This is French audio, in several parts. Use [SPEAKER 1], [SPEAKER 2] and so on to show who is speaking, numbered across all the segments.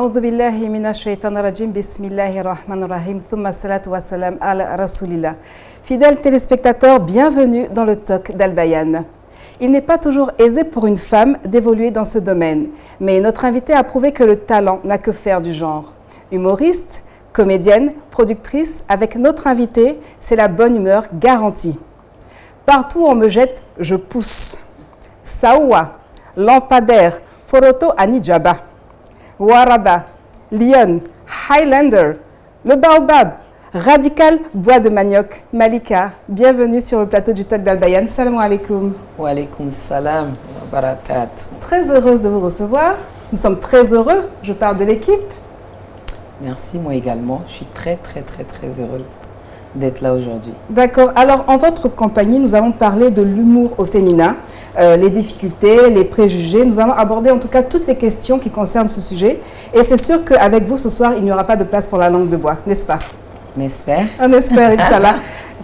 [SPEAKER 1] أعوذ بالله من الشيطان الرجيم بسم الله الرحمن الرحيم ثم الصلاة والسلام على رسول الله. Fidèles téléspectateurs, bienvenue dans le talk d'Al-Bayan. Il n'est pas toujours aisé pour une femme d'évoluer dans ce domaine, mais notre invitée a prouvé que le talent n'a que faire du genre. Humoriste, comédienne, productrice, avec notre invitée, c'est la bonne humeur garantie. Partout où on me jette, je pousse. Saoua, lampadaire, Foroto Anijaba, Waraba, Lyon, Highlander, le Baobab, Radical, bois de manioc, Malika. Bienvenue sur le plateau du talk d'Al-Bayan. Salam alaikum.
[SPEAKER 2] Wa alaikum salam wa barakat.
[SPEAKER 1] Très heureuse de vous recevoir. Nous sommes très heureux. Je parle de l'équipe.
[SPEAKER 2] Merci, moi également. Je suis très heureuse d'être là aujourd'hui.
[SPEAKER 1] D'accord. Alors, en votre compagnie, nous allons parler de l'humour au féminin, les difficultés, les préjugés. Nous allons aborder en tout cas toutes les questions qui concernent ce sujet. Et c'est sûr qu'avec vous, ce soir, il n'y aura pas de place pour la langue de bois, n'est-ce pas?
[SPEAKER 2] On espère.
[SPEAKER 1] On espère, Inch'Allah.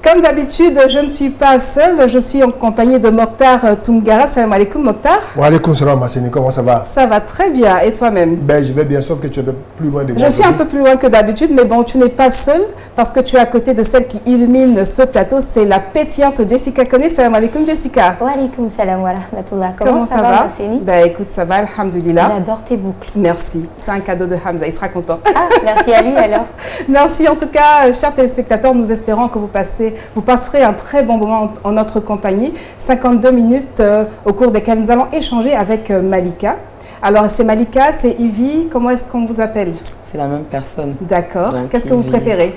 [SPEAKER 1] Comme d'habitude, je ne suis pas seule, je suis en compagnie de Mokhtar Toungara. Salam alaikum, Mokhtar.
[SPEAKER 3] Wa alaikum salam, Masseni, comment ça va?
[SPEAKER 1] Ça va très bien, et toi-même?
[SPEAKER 3] Ben, je vais bien, sauf que tu es plus loin de moi.
[SPEAKER 1] Je suis un peu plus loin que d'habitude, mais bon, tu n'es pas seule, parce que tu es à côté de celle qui illumine ce plateau, c'est la pétillante Jessica Koné. Salam alaikum, Jessica.
[SPEAKER 4] Wa alaikum salam wa rahmatullah.
[SPEAKER 1] Comment ça va,
[SPEAKER 4] Masseni?
[SPEAKER 1] Ben écoute, ça va, alhamdoulilah.
[SPEAKER 4] J'adore tes boucles.
[SPEAKER 1] Merci, c'est un cadeau de Hamza, il sera content.
[SPEAKER 4] Ah, merci à lui alors.
[SPEAKER 1] Merci en tout cas, chers téléspectateurs, nous espérons que vous passerez un très bon moment en notre compagnie. 52 minutes au cours desquelles nous allons échanger avec Malika. Alors, c'est Malika, c'est Ivy, comment est-ce qu'on vous appelle?
[SPEAKER 2] C'est la même personne.
[SPEAKER 1] D'accord. Qu'est-ce que vous
[SPEAKER 2] Ivy.
[SPEAKER 1] préférez?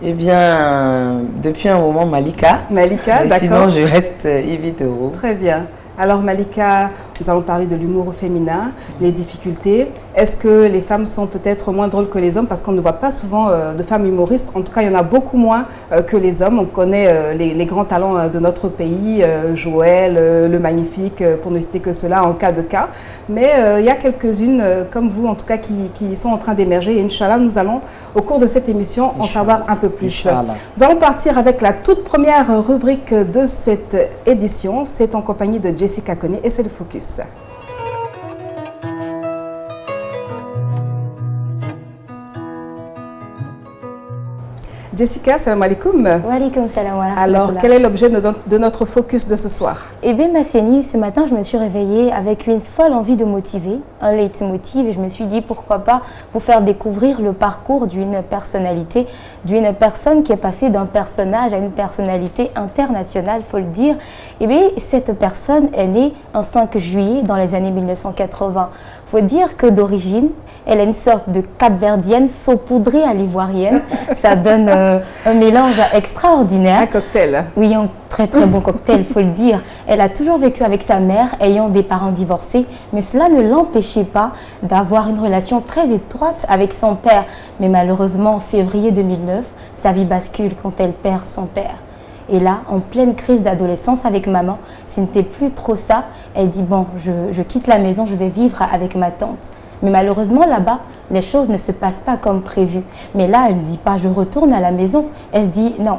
[SPEAKER 2] Eh bien, depuis un moment, Malika.
[SPEAKER 1] Malika,
[SPEAKER 2] Mais
[SPEAKER 1] d'accord.
[SPEAKER 2] sinon, je reste Ivy Toro.
[SPEAKER 1] Très bien. Alors Malika, nous allons parler de l'humour au féminin, les difficultés. Est-ce que les femmes sont peut-être moins drôles que les hommes? Parce qu'on ne voit pas souvent de femmes humoristes. En tout cas, il y en a beaucoup moins que les hommes. On connaît les grands talents de notre pays, Joël, le Magnifique, pour ne citer que cela en cas de cas. Mais il y a quelques-unes, comme vous en tout cas, qui sont en train d'émerger. Et Inch'Allah, nous allons, au cours de cette émission, en savoir un peu plus. Nous allons partir avec la toute première rubrique de cette édition. C'est en compagnie de Jessica Koné et c'est le Focus. Jessica, salam alaikum.
[SPEAKER 4] Wa alaikum salam wa rahmatullah.
[SPEAKER 1] Alors, quel est l'objet de notre focus de ce soir?
[SPEAKER 4] Eh bien, Masseni, ce matin, je me suis réveillée avec une folle envie de motiver, un leitmotiv, et je me suis dit pourquoi pas vous faire découvrir le parcours d'une personnalité, d'une personne qui est passée d'un personnage à une personnalité internationale, faut le dire. Eh bien, cette personne est née un 5 juillet dans les années 1980. Faut dire que d'origine, elle est une sorte de capverdienne saupoudrée à l'ivoirienne. Ça donne un mélange extraordinaire.
[SPEAKER 1] Un cocktail.
[SPEAKER 4] Oui, un très bon cocktail, il faut le dire. Elle a toujours vécu avec sa mère, ayant des parents divorcés, mais cela ne l'empêchait pas d'avoir une relation très étroite avec son père. Mais malheureusement, en février 2009, sa vie bascule quand elle perd son père. Et là, en pleine crise d'adolescence avec maman, ce n'était plus trop ça. Elle dit, bon, je quitte la maison, je vais vivre avec ma tante. Mais malheureusement, là-bas, les choses ne se passent pas comme prévu. Mais là, elle ne dit pas, je retourne à la maison. Elle se dit, non,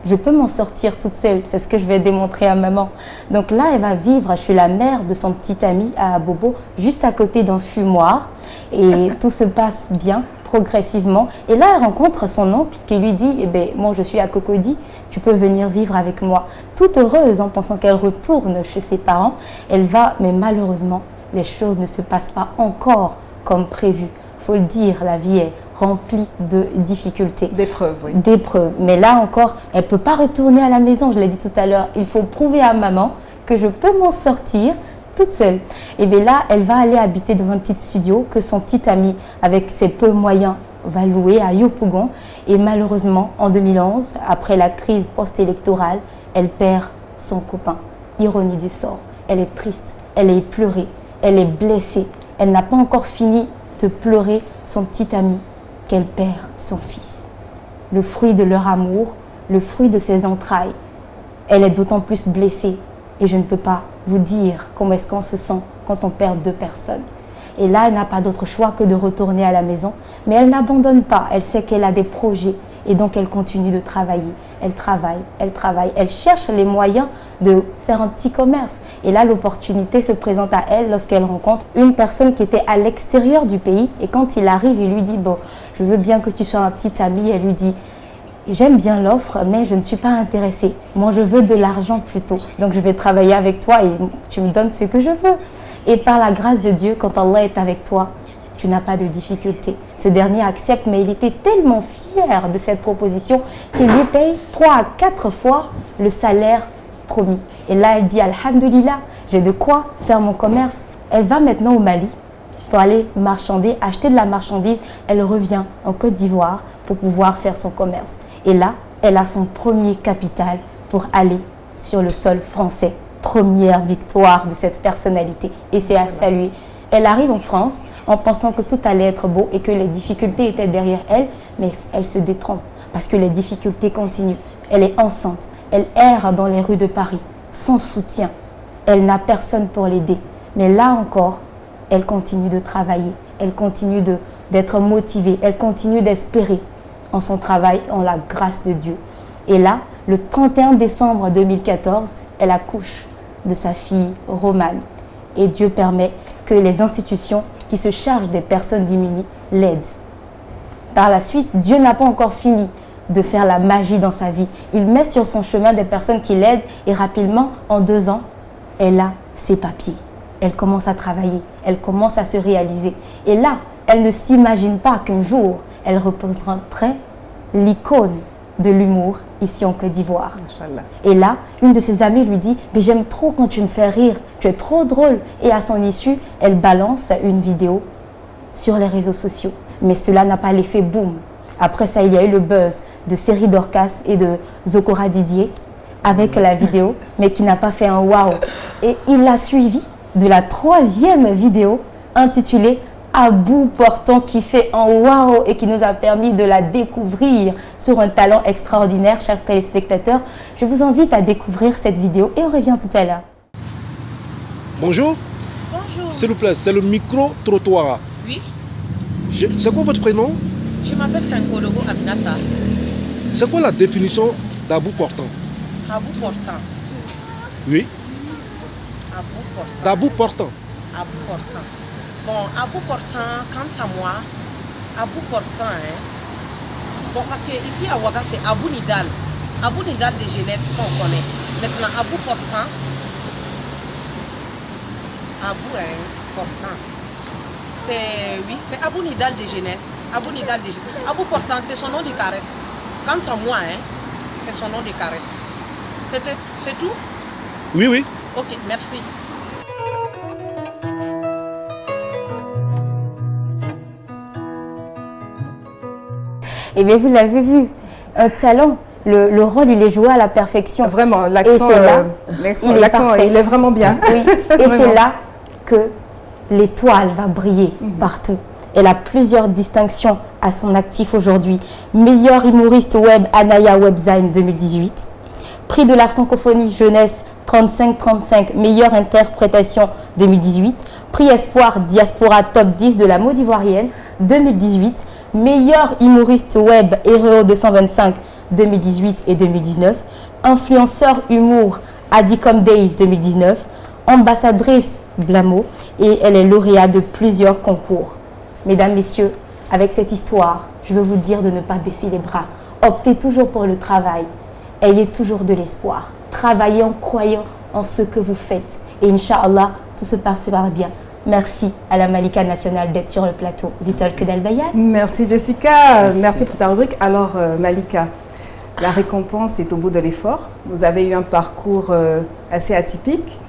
[SPEAKER 4] je peux m'en sortir toute seule. C'est ce que je vais démontrer à maman. Donc là, elle va vivre chez la mère de son petit ami à Bobo, juste à côté d'un fumoir. Et tout se passe bien, progressivement. Et là, elle rencontre son oncle qui lui dit, eh bien, moi, je suis à Cocody, tu peux venir vivre avec moi. Toute heureuse, en pensant qu'elle retourne chez ses parents, elle va, mais malheureusement, les choses ne se passent pas encore comme prévu. Il faut le dire, la vie est remplie de difficultés.
[SPEAKER 1] D'épreuves, oui.
[SPEAKER 4] D'épreuves. Mais là encore, elle ne peut pas retourner à la maison, je l'ai dit tout à l'heure. Il faut prouver à maman que je peux m'en sortir toute seule. Et bien là, elle va aller habiter dans un petit studio que son petit ami, avec ses peu moyens, va louer à Yopougon. Et malheureusement, en 2011, après la crise post-électorale, elle perd son copain. Ironie du sort. Elle est triste, elle est pleurée. Elle est blessée. Elle n'a pas encore fini de pleurer son petit ami qu'elle perd son fils. Le fruit de leur amour, le fruit de ses entrailles. Elle est d'autant plus blessée et je ne peux pas vous dire comment est-ce qu'on se sent quand on perd deux personnes. Et là, elle n'a pas d'autre choix que de retourner à la maison. Mais elle n'abandonne pas. Elle sait qu'elle a des projets Et donc, elle continue de travailler. Elle travaille, elle travaille. Elle cherche les moyens de faire un petit commerce. Et là, l'opportunité se présente à elle lorsqu'elle rencontre une personne qui était à l'extérieur du pays. Et quand il arrive, il lui dit, bon, je veux bien que tu sois ma petite amie. Elle lui dit, j'aime bien l'offre, mais je ne suis pas intéressée. Moi, je veux de l'argent plutôt. Donc, je vais travailler avec toi et tu me donnes ce que je veux. Et par la grâce de Dieu, quand Allah est avec toi, tu n'as pas de difficulté. Ce dernier accepte, mais il était tellement fier de cette proposition qu'il lui paye 3 à 4 fois le salaire promis. Et là, elle dit, Alhamdulillah, j'ai de quoi faire mon commerce. Elle va maintenant au Mali pour aller marchander, acheter de la marchandise. Elle revient en Côte d'Ivoire pour pouvoir faire son commerce. Et là, elle a son premier capital pour aller sur le sol français. Première victoire de cette personnalité. Et c'est à saluer. Elle arrive en France en pensant que tout allait être beau et que les difficultés étaient derrière elle, mais elle se détrompe parce que les difficultés continuent. Elle est enceinte, elle erre dans les rues de Paris, sans soutien. Elle n'a personne pour l'aider. Mais là encore, elle continue de travailler, elle continue d'être motivée, elle continue d'espérer en son travail, en la grâce de Dieu. Et là, le 31 décembre 2014, elle accouche de sa fille Romane. Et Dieu permet que les institutions qui se chargent des personnes démunies l'aident. Par la suite, Dieu n'a pas encore fini de faire la magie dans sa vie. Il met sur son chemin des personnes qui l'aident et rapidement, en 2 ans, elle a ses papiers. Elle commence à travailler, elle commence à se réaliser. Et là, elle ne s'imagine pas qu'un jour, elle représenterait l'icône de l'humour ici en Côte d'Ivoire. Et là, une de ses amies lui dit « Mais j'aime trop quand tu me fais rire, tu es trop drôle ». Et à son issue, elle balance une vidéo sur les réseaux sociaux. Mais cela n'a pas l'effet boum. Après ça, il y a eu le buzz de Série Dorcas et de Zokora Didier avec la vidéo, mais qui n'a pas fait un waouh. Et il l'a suivi de la 3e vidéo intitulée à bout portant qui fait un waouh et qui nous a permis de la découvrir sur un talent extraordinaire, chers téléspectateurs. Je vous invite à découvrir cette vidéo et on revient tout à l'heure.
[SPEAKER 5] Bonjour.
[SPEAKER 6] Bonjour.
[SPEAKER 5] S'il vous plaît, c'est le micro-trottoir.
[SPEAKER 6] Oui.
[SPEAKER 5] C'est quoi votre prénom?
[SPEAKER 6] Je m'appelle Tankologo Aminata.
[SPEAKER 5] C'est quoi la définition d'abou portant?
[SPEAKER 6] Abou portant.
[SPEAKER 5] Oui.
[SPEAKER 6] Abou portant.
[SPEAKER 5] D'abou portant.
[SPEAKER 6] Abou portant. Bon, abou portant, quant à moi, abou portant, hein. Bon, parce que ici à Ouaga, c'est Abou Nidal. Abou Nidal de jeunesse qu'on connaît. Maintenant, abou portant. Abou, hein, portant. Oui, c'est Abou Nidal de jeunesse. Abou Nidal de jeunesse. Abou portant, c'est son nom de caresse. Quant à moi, hein, c'est son nom de caresse. C'est tout?
[SPEAKER 5] Oui, oui.
[SPEAKER 6] Ok, merci.
[SPEAKER 4] Eh bien, vous l'avez vu, un talent. Le rôle, il est joué à la perfection.
[SPEAKER 1] Vraiment, l'accent, il est vraiment bien.
[SPEAKER 4] Oui, et c'est là que l'étoile va briller partout. Elle a plusieurs distinctions à son actif aujourd'hui. Meilleur humoriste web Anaya Webzine 2018. Prix de la francophonie jeunesse 35-35, meilleure interprétation 2018. Prix Espoir Diaspora Top 10 de la mode ivoirienne 2018. Meilleur humoriste web Héros 225 2018 et 2019. Influenceur humour Adicom Days 2019. Ambassadrice Blamo et elle est lauréate de plusieurs concours. Mesdames, messieurs, avec cette histoire, je veux vous dire de ne pas baisser les bras. Optez toujours pour le travail. Ayez toujours de l'espoir. Travaillez en croyant en ce que vous faites. Et Inch'Allah, tout se passera bien. Merci à la Malika nationale d'être sur le plateau du Talk d'Al Bayan.
[SPEAKER 1] Merci Jessica, merci pour ta rubrique. Alors Malika, la récompense est au bout de l'effort. Vous avez eu un parcours assez atypique.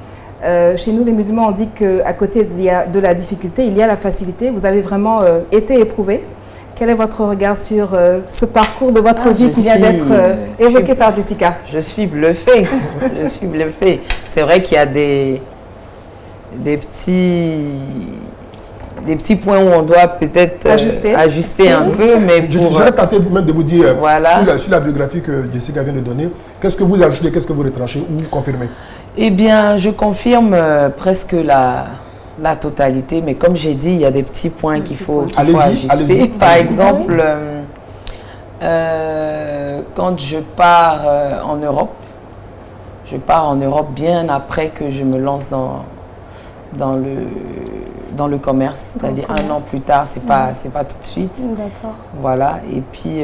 [SPEAKER 1] Chez nous les musulmans on dit qu'à côté de la difficulté, il y a la facilité. Vous avez vraiment été éprouvé. Quel est votre regard sur ce parcours de votre vie qui vient d'être évoqué par Jessica?
[SPEAKER 2] Je suis bluffée, je suis bluffée. C'est vrai qu'il y a des petits points où on doit peut-être ajuster un peu, mais
[SPEAKER 3] Je serais tenté même de vous dire,
[SPEAKER 2] voilà.
[SPEAKER 3] sur la biographie que Jessica vient de donner, qu'est-ce que vous ajoutez, qu'est-ce que vous retranchez ou confirmez?
[SPEAKER 2] Eh bien, je confirme presque la totalité, mais comme j'ai dit, il y a des petits points qu'il faut ajuster.
[SPEAKER 3] Allez-y.
[SPEAKER 2] Par exemple, Quand je pars en Europe, je pars en Europe bien après que je me lance dans le commerce, c'est-à-dire un an plus tard, c'est pas tout de suite.
[SPEAKER 4] D'accord.
[SPEAKER 2] Voilà, et puis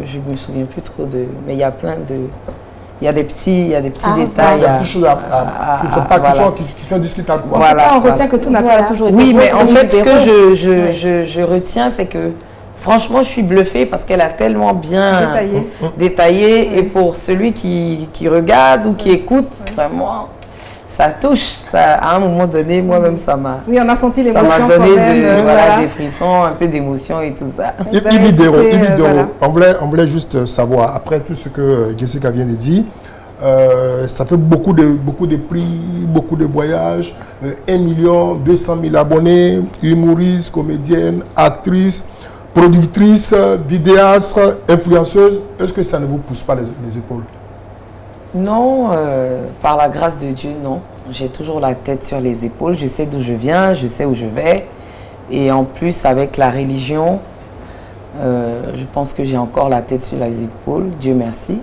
[SPEAKER 2] je me souviens plus trop mais il y a plein de... Il y a des petits détails.
[SPEAKER 3] Il y a plus de choses qui ne sont pas qui sont discutables. Quoi.
[SPEAKER 1] En tout cas, on retient que tout n'a pas toujours été
[SPEAKER 2] Oui,
[SPEAKER 1] rose,
[SPEAKER 2] mais en
[SPEAKER 1] comme
[SPEAKER 2] fait,
[SPEAKER 1] des
[SPEAKER 2] ce que
[SPEAKER 1] héros.
[SPEAKER 2] je retiens, c'est que franchement, je suis bluffée parce qu'elle a tellement bien détaillé.
[SPEAKER 1] Oui.
[SPEAKER 2] Et pour celui qui regarde ou qui écoute, vraiment, ça touche. À un moment donné, moi-même, ça m'a...
[SPEAKER 1] Oui, on a senti
[SPEAKER 2] Ça
[SPEAKER 1] l'émotion
[SPEAKER 2] m'a
[SPEAKER 1] quand
[SPEAKER 2] donné
[SPEAKER 1] même.
[SPEAKER 2] des frissons, un peu d'émotion et tout ça.
[SPEAKER 3] Ibidero,
[SPEAKER 1] voilà.
[SPEAKER 3] on voulait juste savoir, après tout ce que Jessica vient de dire, ça fait beaucoup de prix, beaucoup de voyages, 1 200 000 abonnés, humoriste, comédienne, actrice, productrice, vidéaste, influenceuse. Est-ce que ça ne vous pousse pas les épaules?
[SPEAKER 2] Non, par la grâce de Dieu, non. J'ai toujours la tête sur les épaules. Je sais d'où je viens, je sais où je vais. Et en plus, avec la religion, je pense que j'ai encore la tête sur les épaules. Dieu merci.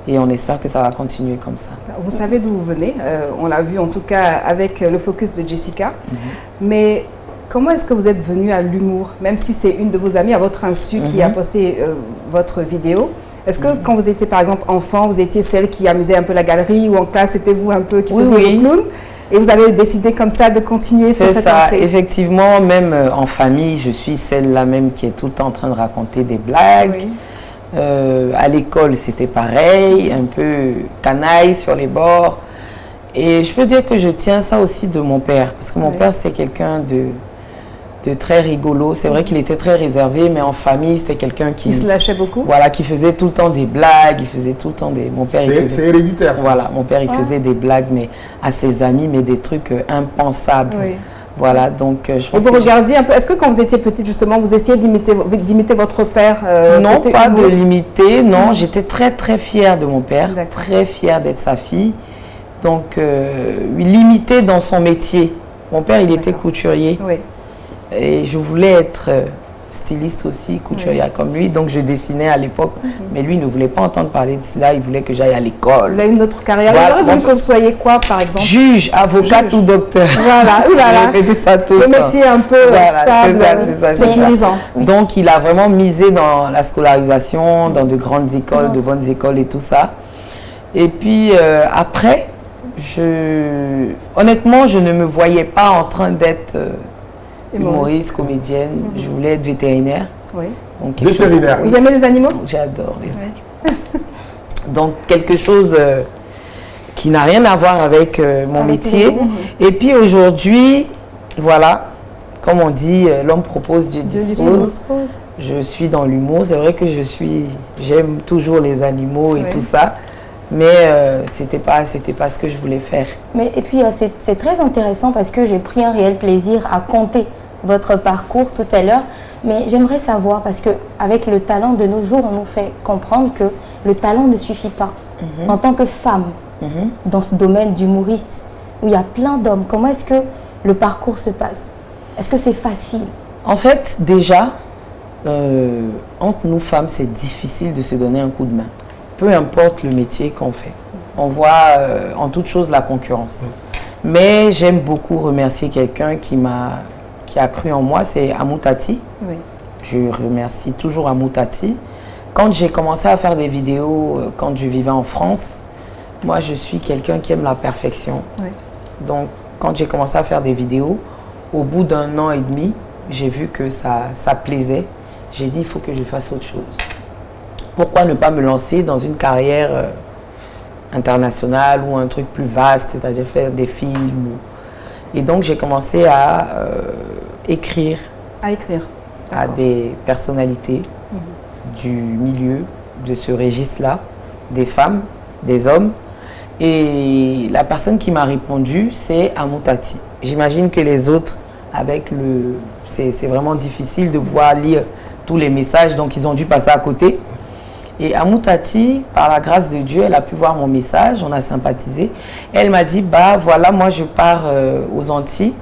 [SPEAKER 2] Et on espère que ça va continuer comme ça.
[SPEAKER 1] Vous savez d'où vous venez. On l'a vu en tout cas avec le focus de Jessica. Mais comment est-ce que vous êtes venu à l'humour? Même si c'est une de vos amies à votre insu qui a posté votre vidéo. Est-ce que quand vous étiez par exemple enfant, vous étiez celle qui amusait un peu la galerie ou en classe, c'était vous un peu qui faisiez le clown? Et vous avez décidé comme ça de continuer sur cette lancée?
[SPEAKER 2] Effectivement, même en famille, je suis celle-là même qui est tout le temps en train de raconter des blagues. Oui. À l'école, c'était pareil, un peu canaille sur les bords. Et je peux dire que je tiens ça aussi de mon père, parce que mon père, c'était quelqu'un de très rigolo. C'est vrai qu'il était très réservé, mais en famille, c'était quelqu'un qui
[SPEAKER 1] se lâchait beaucoup.
[SPEAKER 2] Voilà, qui faisait tout le temps des blagues, il faisait tout le temps des... Mon père,
[SPEAKER 3] c'est héréditaire.
[SPEAKER 2] Voilà, mon père, il faisait des blagues, mais à ses amis, mais des trucs impensables. Oui. Voilà, donc je pense.
[SPEAKER 1] Et vous regardiez un peu, est-ce que quand vous étiez petite, justement, vous essayez d'imiter votre père?
[SPEAKER 2] Non, pas de l'imiter, non. J'étais très, très fière de mon père, très fière d'être sa fille. Donc, l'imiter dans son métier. Mon père, il était couturier. Oui. Et je voulais être styliste aussi, couturière comme lui. Donc, je dessinais à l'époque. Mais lui ne voulait pas entendre parler de cela. Il voulait que j'aille à l'école.
[SPEAKER 1] Il a une autre carrière. Voilà. Il aurait voulu que vous soyez quoi, par exemple?
[SPEAKER 2] Juge, avocat ou docteur.
[SPEAKER 1] Voilà, oulala. Le métier un peu stable, sécurisant.
[SPEAKER 2] Oui. Donc, il a vraiment misé dans la scolarisation, dans de grandes écoles, de bonnes écoles et tout ça. Et puis, après, honnêtement, je ne me voyais pas en train d'être... humoriste, comédienne, je voulais être vétérinaire.
[SPEAKER 1] Oui.
[SPEAKER 3] Donc, vétérinaire.
[SPEAKER 1] Vous aimez les animaux?
[SPEAKER 2] J'adore les animaux. Donc quelque chose qui n'a rien à voir avec mon métier. Et puis aujourd'hui, voilà, comme on dit, l'homme propose, Dieu dispose. Je suis dans l'humour. C'est vrai que j'aime toujours les animaux et tout ça. Mais c'était pas ce que je voulais faire.
[SPEAKER 4] Mais et puis c'est très intéressant parce que j'ai pris un réel plaisir à compter votre parcours tout à l'heure. Mais j'aimerais savoir, parce qu'avec le talent de nos jours, on nous fait comprendre que le talent ne suffit pas. En tant que femme, dans ce domaine d'humoriste, où il y a plein d'hommes, comment est-ce que le parcours se passe? Est-ce que c'est facile?
[SPEAKER 2] En fait, déjà, entre nous femmes, c'est difficile de se donner un coup de main. Peu importe le métier qu'on fait. On voit en toute chose la concurrence. Mais j'aime beaucoup remercier quelqu'un qui a cru en moi, c'est Amoutati. Oui. Je remercie toujours Amoutati. Quand j'ai commencé à faire des vidéos, quand je vivais en France, moi je suis quelqu'un qui aime la perfection. Oui. Donc quand j'ai commencé à faire des vidéos, au bout d'1 an et demi, j'ai vu que ça plaisait. J'ai dit, il faut que je fasse autre chose. Pourquoi ne pas me lancer dans une carrière internationale ou un truc plus vaste, c'est-à-dire faire des films. Et donc, j'ai commencé à écrire. À des personnalités du milieu, de ce registre-là, des femmes, des hommes. Et la personne qui m'a répondu, c'est Amoutati. J'imagine que les autres, avec c'est vraiment difficile de pouvoir lire tous les messages, donc ils ont dû passer à côté. Et Amoutati, par la grâce de Dieu, elle a pu voir mon message, on a sympathisé. Elle m'a dit, bah voilà, moi je pars aux Antilles.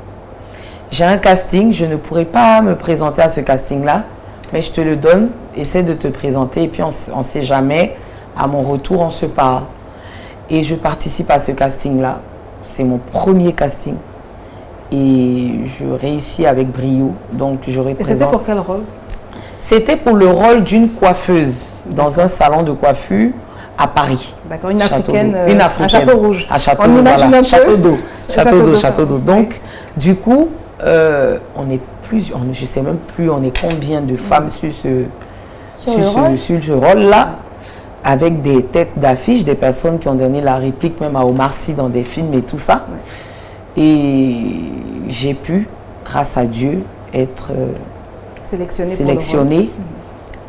[SPEAKER 2] J'ai un casting, je ne pourrai pas me présenter à ce casting-là, mais je te le donne, essaie de te présenter et puis on ne sait jamais, à mon retour, on se parle. Et je participe à ce casting-là. C'est mon premier casting. Et je réussis avec brio. Donc, je représente...
[SPEAKER 1] Et c'était pour quel rôle?
[SPEAKER 2] C'était pour le rôle d'une coiffeuse dans un salon de coiffure à Paris.
[SPEAKER 1] D'accord, une africaine,
[SPEAKER 2] une africaine
[SPEAKER 1] à Château-Rouge.
[SPEAKER 2] À Château-D'eau, voilà. Château-d'Eau. Donc, du coup, on est plusieurs, je ne sais même plus, on est combien de femmes sur ce rôle-là, avec des têtes d'affiche, des personnes qui ont donné la réplique même à Omar Sy dans des films et tout ça. Ouais. Et j'ai pu, grâce à Dieu, être sélectionnée.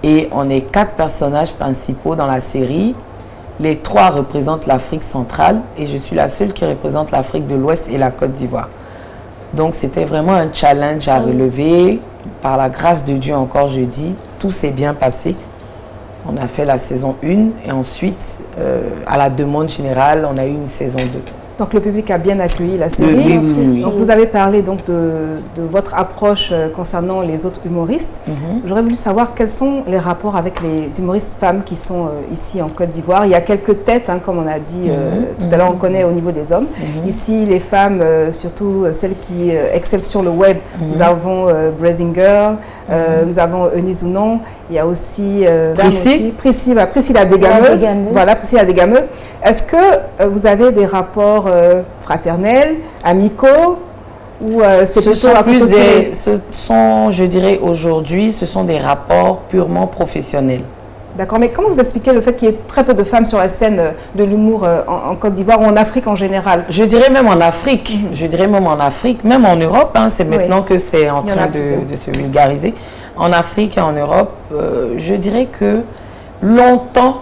[SPEAKER 2] Et on est 4 personnages principaux dans la série. Les 3 représentent l'Afrique centrale et je suis la seule qui représente l'Afrique de l'Ouest et la Côte d'Ivoire. Donc c'était vraiment un challenge à relever. Par la grâce de Dieu, encore je dis, tout s'est bien passé. On a fait la saison 1 et ensuite, à la demande générale, on a eu une saison 2.
[SPEAKER 1] Donc le public a bien accueilli la série.
[SPEAKER 2] Oui.
[SPEAKER 1] Donc vous avez parlé donc de votre approche concernant les autres humoristes. J'aurais voulu savoir quels sont les rapports avec les humoristes femmes qui sont ici en Côte d'Ivoire. Il y a quelques têtes, hein, comme on a dit tout à l'heure, on connaît au niveau des hommes. Ici, les femmes, surtout celles qui excellent sur le web, nous avons Blazing Girl, nous avons Eunice Ounon, il y a aussi Priscilla Dégameuse. Voilà, Priscilla Dégameuse. Est-ce que vous avez des rapports fraternels, amicaux, ou c'est plutôt à côté de...
[SPEAKER 2] Ce sont, je dirais aujourd'hui, ce sont des rapports purement professionnels.
[SPEAKER 1] D'accord, mais comment vous expliquez le fait qu'il y ait très peu de femmes sur la scène de l'humour en Côte d'Ivoire ou en Afrique en général?
[SPEAKER 2] Je dirais même en Afrique, même en Europe, hein, c'est maintenant que c'est en train de se vulgariser. En Afrique et en Europe, je dirais que longtemps,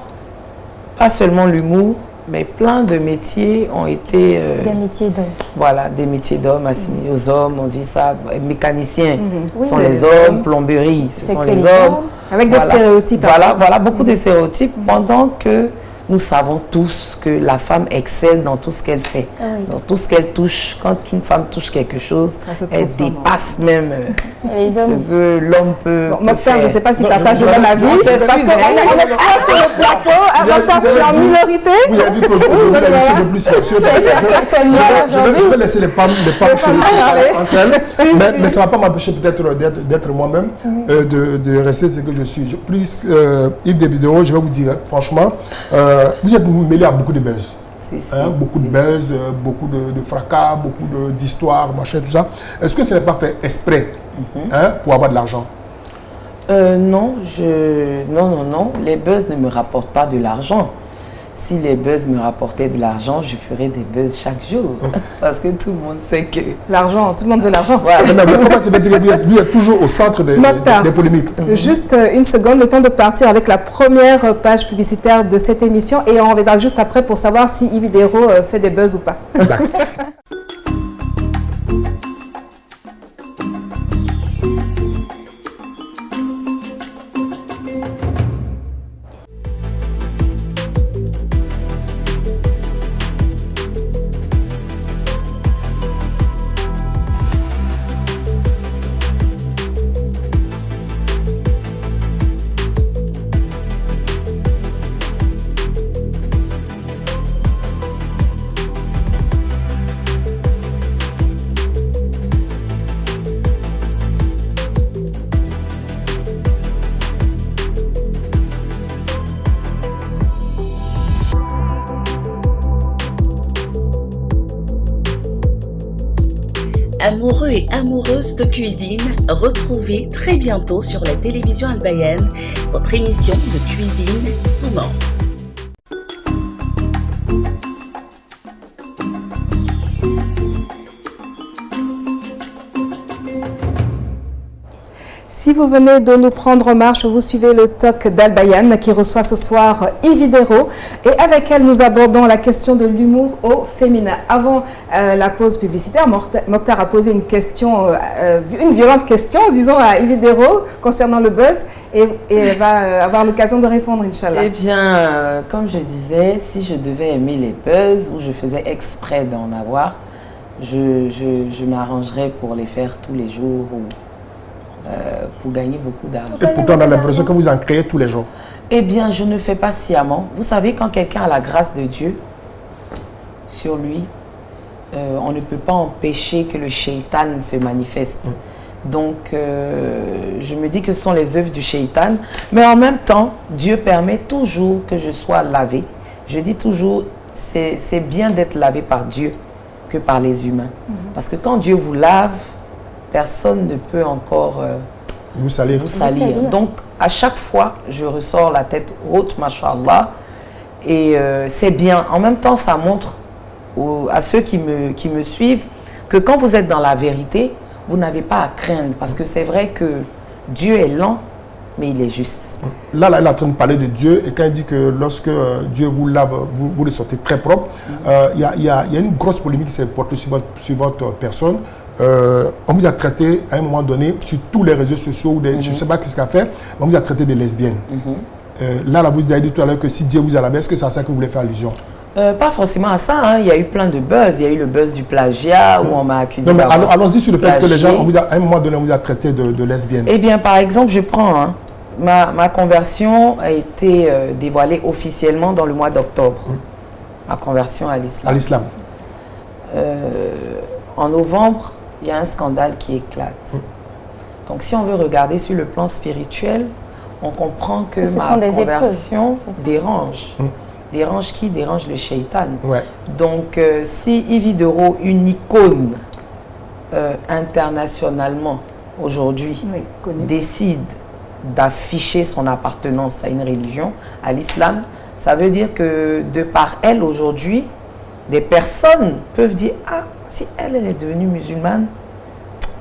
[SPEAKER 2] pas seulement l'humour, mais plein de métiers ont été...
[SPEAKER 4] des métiers d'hommes.
[SPEAKER 2] Voilà, des métiers d'hommes assignés aux hommes, on dit ça. Mécaniciens sont les hommes, plomberie, ce sont les hommes.
[SPEAKER 1] Avec des stéréotypes.
[SPEAKER 2] Voilà, beaucoup de stéréotypes, pendant que nous savons tous que la femme excelle dans tout ce qu'elle fait, dans tout ce qu'elle touche. Quand une femme touche quelque chose, elle dépasse même ce que l'homme peut faire.
[SPEAKER 1] Je ne sais pas s'il partage le même avis, parce qu'on est trois sur le plateau. Mokhtar, tu es en minorité.
[SPEAKER 3] Vous avez dit qu'aujourd'hui, l'habitude de plus silencieux. Je vais laisser les femmes entre elles, mais ça ne va pas m'empêcher peut-être d'être moi-même, de rester ce que je suis. Plus Yves des vidéos, je vais vous dire, franchement, vous êtes mêlé à beaucoup de buzz. Beaucoup de buzz, beaucoup de fracas, beaucoup d'histoires, machin, tout ça. Est-ce que ce n'est pas fait exprès pour avoir de l'argent?
[SPEAKER 2] Non, non. Les buzz ne me rapportent pas de l'argent. Si les buzz me rapportaient de l'argent, je ferais des buzz chaque jour. Parce que tout le monde sait que...
[SPEAKER 1] L'argent, tout le monde veut l'argent.
[SPEAKER 2] Ouais.
[SPEAKER 3] Mais comment c'est dire vous êtes toujours au centre des polémiques?
[SPEAKER 1] Juste une seconde, le temps de partir avec la première page publicitaire de cette émission. Et on reviendra juste après pour savoir si Yves Hidero fait des buzz ou pas.
[SPEAKER 3] D'accord.
[SPEAKER 7] Amoureux et amoureuses de cuisine, retrouvez très bientôt sur la télévision albayenne votre émission de cuisine Souman.
[SPEAKER 1] Si vous venez de nous prendre en marche, vous suivez le talk d'Al-Bayan qui reçoit ce soir Yves Hidero. Et avec elle, nous abordons la question de l'humour au féminin. Avant la pause publicitaire, Mokhtar a posé une question, une violente question, disons, à Yves Hidero concernant le buzz. Et elle va avoir l'occasion de répondre, Inch'Allah.
[SPEAKER 2] Eh bien, comme je disais, si je devais aimer les buzz ou je faisais exprès d'en avoir, je m'arrangerais pour les faire tous les jours. pour gagner beaucoup d'argent.
[SPEAKER 3] Et pourtant, on a l'impression que vous en créez tous les jours.
[SPEAKER 2] Eh bien, je ne fais pas sciemment. Vous savez, quand quelqu'un a la grâce de Dieu sur lui, on ne peut pas empêcher que le shaitan se manifeste. Donc, je me dis que ce sont les œuvres du shaitan. Mais en même temps, Dieu permet toujours que je sois lavé. Je dis toujours, c'est bien d'être lavé par Dieu que par les humains. Parce que quand Dieu vous lave, personne ne peut encore
[SPEAKER 3] vous salir.
[SPEAKER 2] Donc, à chaque fois, je ressors la tête haute, mashallah. Et c'est bien. En même temps, ça montre à ceux qui me suivent que quand vous êtes dans la vérité, vous n'avez pas à craindre. Parce que c'est vrai que Dieu est lent, mais il est juste.
[SPEAKER 3] Là, il est en train de parler de Dieu. Et quand il dit que lorsque Dieu vous lave, vous le sortez très propre, il y a une grosse polémique qui s'est portée sur votre personne. On vous a traité à un moment donné sur tous les réseaux sociaux, je ne sais pas ce qu'il a fait, mais on vous a traité de lesbienne. Là, vous avez dit tout à l'heure que si Dieu vous a lavé, est-ce que c'est à ça que vous voulez faire allusion?
[SPEAKER 2] Pas forcément à ça, hein. Il y a eu plein de buzz. Il y a eu le buzz du plagiat où on m'a accusé.
[SPEAKER 3] Non, mais allons-y sur le fait que les gens, à un moment donné, on vous a traité de lesbienne.
[SPEAKER 2] Eh bien, par exemple, je prends, ma conversion a été dévoilée officiellement dans le mois d'octobre. Ma conversion à l'islam.
[SPEAKER 3] À l'islam.
[SPEAKER 2] En novembre, il y a un scandale qui éclate. Donc, si on veut regarder sur le plan spirituel, on comprend que ma conversion dérange. Dérange qui? Dérange le shaitan.
[SPEAKER 3] Ouais.
[SPEAKER 2] Donc, si Yves Dero, une icône internationalement aujourd'hui, décide d'afficher son appartenance à une religion, à l'islam, ça veut dire que de par elle aujourd'hui, des personnes peuvent dire « Ah, si elle est devenue musulmane,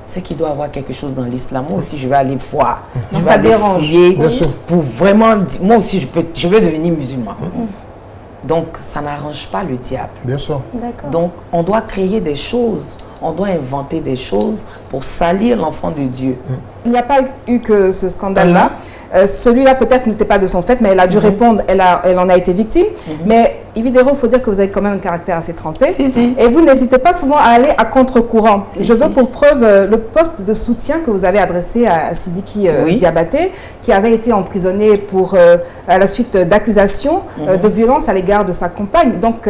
[SPEAKER 2] c'est qu'il doit avoir quelque chose dans l'islam. Moi aussi, je vais aller voir.
[SPEAKER 1] Donc ça dérange.
[SPEAKER 2] Pour vraiment... Moi aussi, je veux devenir musulman. Donc, ça n'arrange pas le diable.
[SPEAKER 3] Bien sûr.
[SPEAKER 2] Donc, on doit créer des choses. On doit inventer des choses pour salir l'enfant de Dieu.
[SPEAKER 1] Il n'y a pas eu que ce scandale-là. Celui-là, peut-être, n'était pas de son fait, mais elle a dû répondre, elle en a été victime. Mais Yves Dero, il faut dire que vous avez quand même un caractère assez trempé. Et vous n'hésitez pas souvent à aller à contre-courant. Je veux pour preuve le poste de soutien que vous avez adressé à Sidiki Diabaté, qui avait été emprisonné à la suite d'accusations de violence à l'égard de sa compagne. Donc,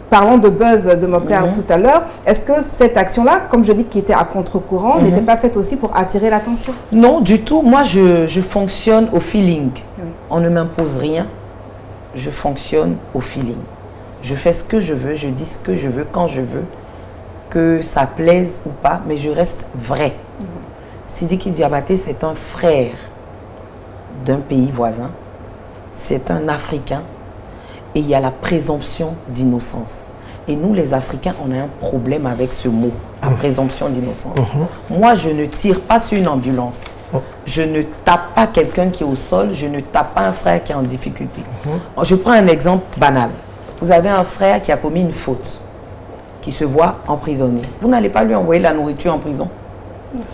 [SPEAKER 1] parlons de buzz de Mokhtar tout à l'heure. Est-ce que cette action-là, comme je dis, qui était à contre-courant, n'était pas faite aussi pour attirer l'attention?
[SPEAKER 2] Non, du tout. Moi, je fonctionne au feeling. On ne m'impose rien. Je fonctionne au feeling. Je fais ce que je veux, je dis ce que je veux, quand je veux, que ça plaise ou pas, mais je reste vrai. Sidiki Diabaté, c'est un frère d'un pays voisin. C'est un Africain. Et il y a la présomption d'innocence. Et nous, les Africains, on a un problème avec ce mot, la présomption d'innocence. Moi, je ne tire pas sur une ambulance. Je ne tape pas quelqu'un qui est au sol. Je ne tape pas un frère qui est en difficulté. Je prends un exemple banal. Vous avez un frère qui a commis une faute, qui se voit emprisonné. Vous n'allez pas lui envoyer la nourriture en prison.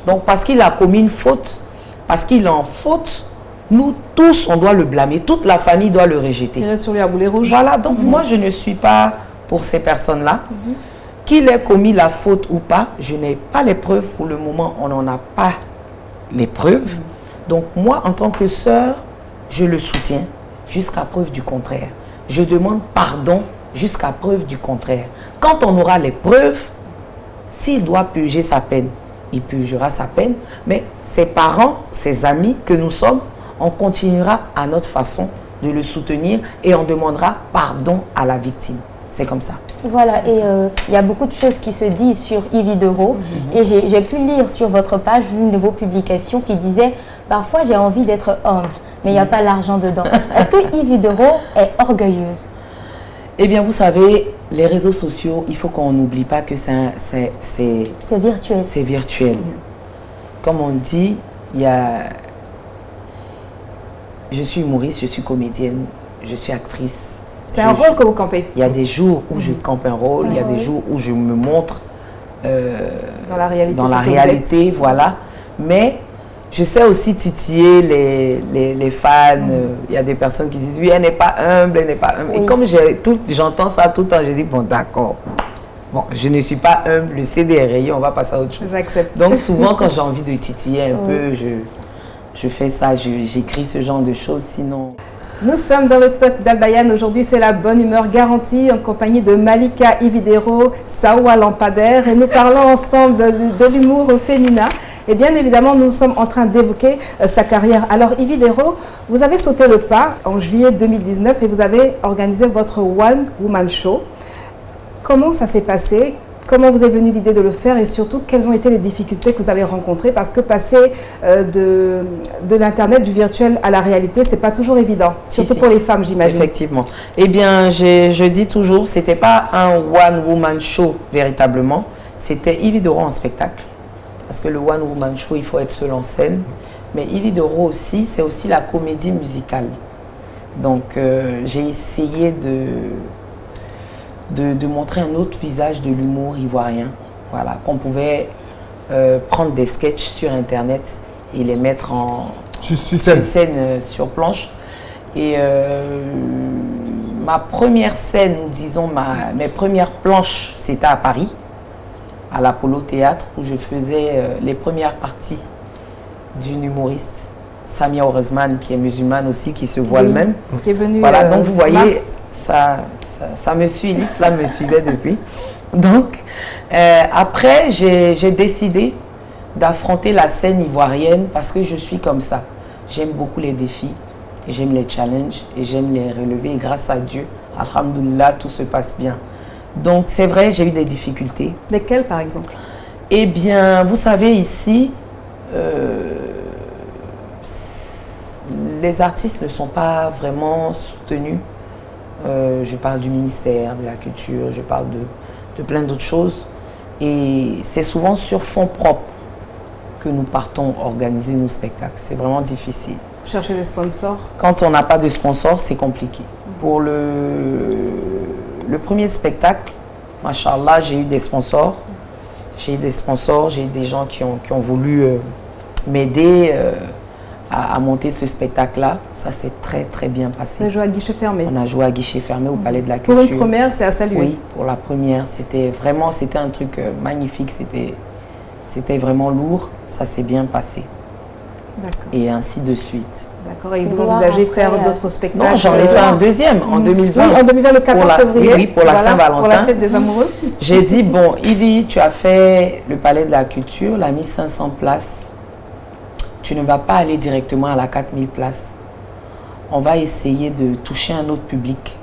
[SPEAKER 2] Donc, parce qu'il a commis une faute, parce qu'il est en faute, nous tous, on doit le blâmer. Toute la famille doit le rejeter.
[SPEAKER 1] Tirer sur lui à boulet rouge.
[SPEAKER 2] Voilà, donc moi, je ne suis pas pour ces personnes-là. Qu'il ait commis la faute ou pas, je n'ai pas les preuves. Pour le moment, on n'en a pas les preuves. Donc moi, en tant que sœur, je le soutiens jusqu'à preuve du contraire. Je demande pardon jusqu'à preuve du contraire. Quand on aura les preuves, s'il doit purger sa peine, il purgera sa peine. Mais ses parents, ses amis que nous sommes, on continuera à notre façon de le soutenir et on demandera pardon à la victime. C'est comme ça.
[SPEAKER 4] Voilà, et il y a beaucoup de choses qui se disent sur Yves Dero. Et j'ai pu lire sur votre page l'une de vos publications qui disait « Parfois, j'ai envie d'être humble, mais il n'y a pas l'argent dedans. » Est-ce que Yves Dero est orgueilleuse?
[SPEAKER 2] Eh bien, vous savez, les réseaux sociaux, il faut qu'on n'oublie pas que c'est
[SPEAKER 4] virtuel.
[SPEAKER 2] C'est virtuel. Comme on dit, il y a... Je suis humoriste, je suis comédienne, je suis actrice.
[SPEAKER 1] C'est un rôle que vous campez.
[SPEAKER 2] Il y a des jours où je campe un rôle, il y a des jours où je me montre
[SPEAKER 1] dans la réalité.
[SPEAKER 2] Dans la réalité, voilà. Mais je sais aussi titiller les fans. Il y a des personnes qui disent, oui, elle n'est pas humble, elle n'est pas humble. Et comme j'entends ça tout le temps, je dis, bon, d'accord. Bon, je ne suis pas humble, le CD est rayé, on va passer à autre chose.
[SPEAKER 1] J'accepte.
[SPEAKER 2] Donc souvent quand j'ai envie de titiller un peu, je fais ça, j'écris ce genre de choses, sinon...
[SPEAKER 1] Nous sommes dans le talk d'Al-Bayan. Aujourd'hui, c'est la bonne humeur garantie en compagnie de Malika Ividero, Sawa Lampadaire, et nous parlons ensemble de l'humour féminin. Et bien évidemment, nous sommes en train d'évoquer sa carrière. Alors Ividero, vous avez sauté le pas en juillet 2019 et vous avez organisé votre One Woman Show. Comment ça s'est passé? Comment vous est venue l'idée de le faire et surtout, quelles ont été les difficultés que vous avez rencontrées? Parce que passer de l'Internet, du virtuel à la réalité, c'est pas toujours évident, surtout pour les femmes, j'imagine.
[SPEAKER 2] Effectivement. Eh bien, je dis toujours, c'était pas un one-woman show véritablement, c'était Ividero en spectacle. Parce que le one-woman show, il faut être seul en scène. Mais Ividero aussi, c'est aussi la comédie musicale. Donc, j'ai essayé de montrer un autre visage de l'humour ivoirien. Voilà, qu'on pouvait prendre des sketchs sur Internet et les mettre sur scène, sur planche. Et ma première scène, disons, mes premières planches, c'était à Paris, à l'Apollo Théâtre, où je faisais les premières parties d'une humoriste, Samia Oresman, qui est musulmane aussi, qui se voit elle-même.
[SPEAKER 1] Qui est venue.
[SPEAKER 2] Voilà, donc vous voyez, ça me suit, l'islam me suivait depuis. Donc, après, j'ai décidé d'affronter la scène ivoirienne parce que je suis comme ça. J'aime beaucoup les défis, j'aime les challenges et j'aime les relever. Et grâce à Dieu, alhamdoulilah, tout se passe bien. Donc, c'est vrai, j'ai eu des difficultés.
[SPEAKER 1] Lesquelles, par exemple?
[SPEAKER 2] Eh bien, vous savez, ici, les artistes ne sont pas vraiment soutenus. Je parle du ministère de la Culture, je parle de plein d'autres choses. Et c'est souvent sur fonds propres que nous partons organiser nos spectacles. C'est vraiment difficile.
[SPEAKER 1] Chercher des sponsors?
[SPEAKER 2] Quand on n'a pas de sponsors, c'est compliqué. Pour le premier spectacle, machallah, j'ai eu des sponsors. J'ai eu des sponsors, j'ai eu des gens qui ont voulu m'aider à monter ce spectacle-là. Ça s'est très très bien passé.
[SPEAKER 1] Vous avez joué à guichet fermé?
[SPEAKER 2] On a joué à guichet fermé au Palais de la Culture.
[SPEAKER 1] Pour une première, c'est à saluer?
[SPEAKER 2] Oui, pour la première, c'était un truc magnifique, c'était vraiment lourd, ça s'est bien passé.
[SPEAKER 1] D'accord.
[SPEAKER 2] Et ainsi de suite.
[SPEAKER 1] D'accord, et vous envisagez faire d'autres spectacles?
[SPEAKER 2] Non, j'en ai fait un deuxième en 2020.
[SPEAKER 1] Oui, en 2020, le 14 février.
[SPEAKER 2] Oui, pour la Saint-Valentin.
[SPEAKER 1] Pour la fête des amoureux.
[SPEAKER 2] J'ai dit, bon, Ivy, tu as fait le Palais de la Culture, la mise 500 places. Tu ne vas pas aller directement à la 4000 places. On va essayer de toucher un autre public.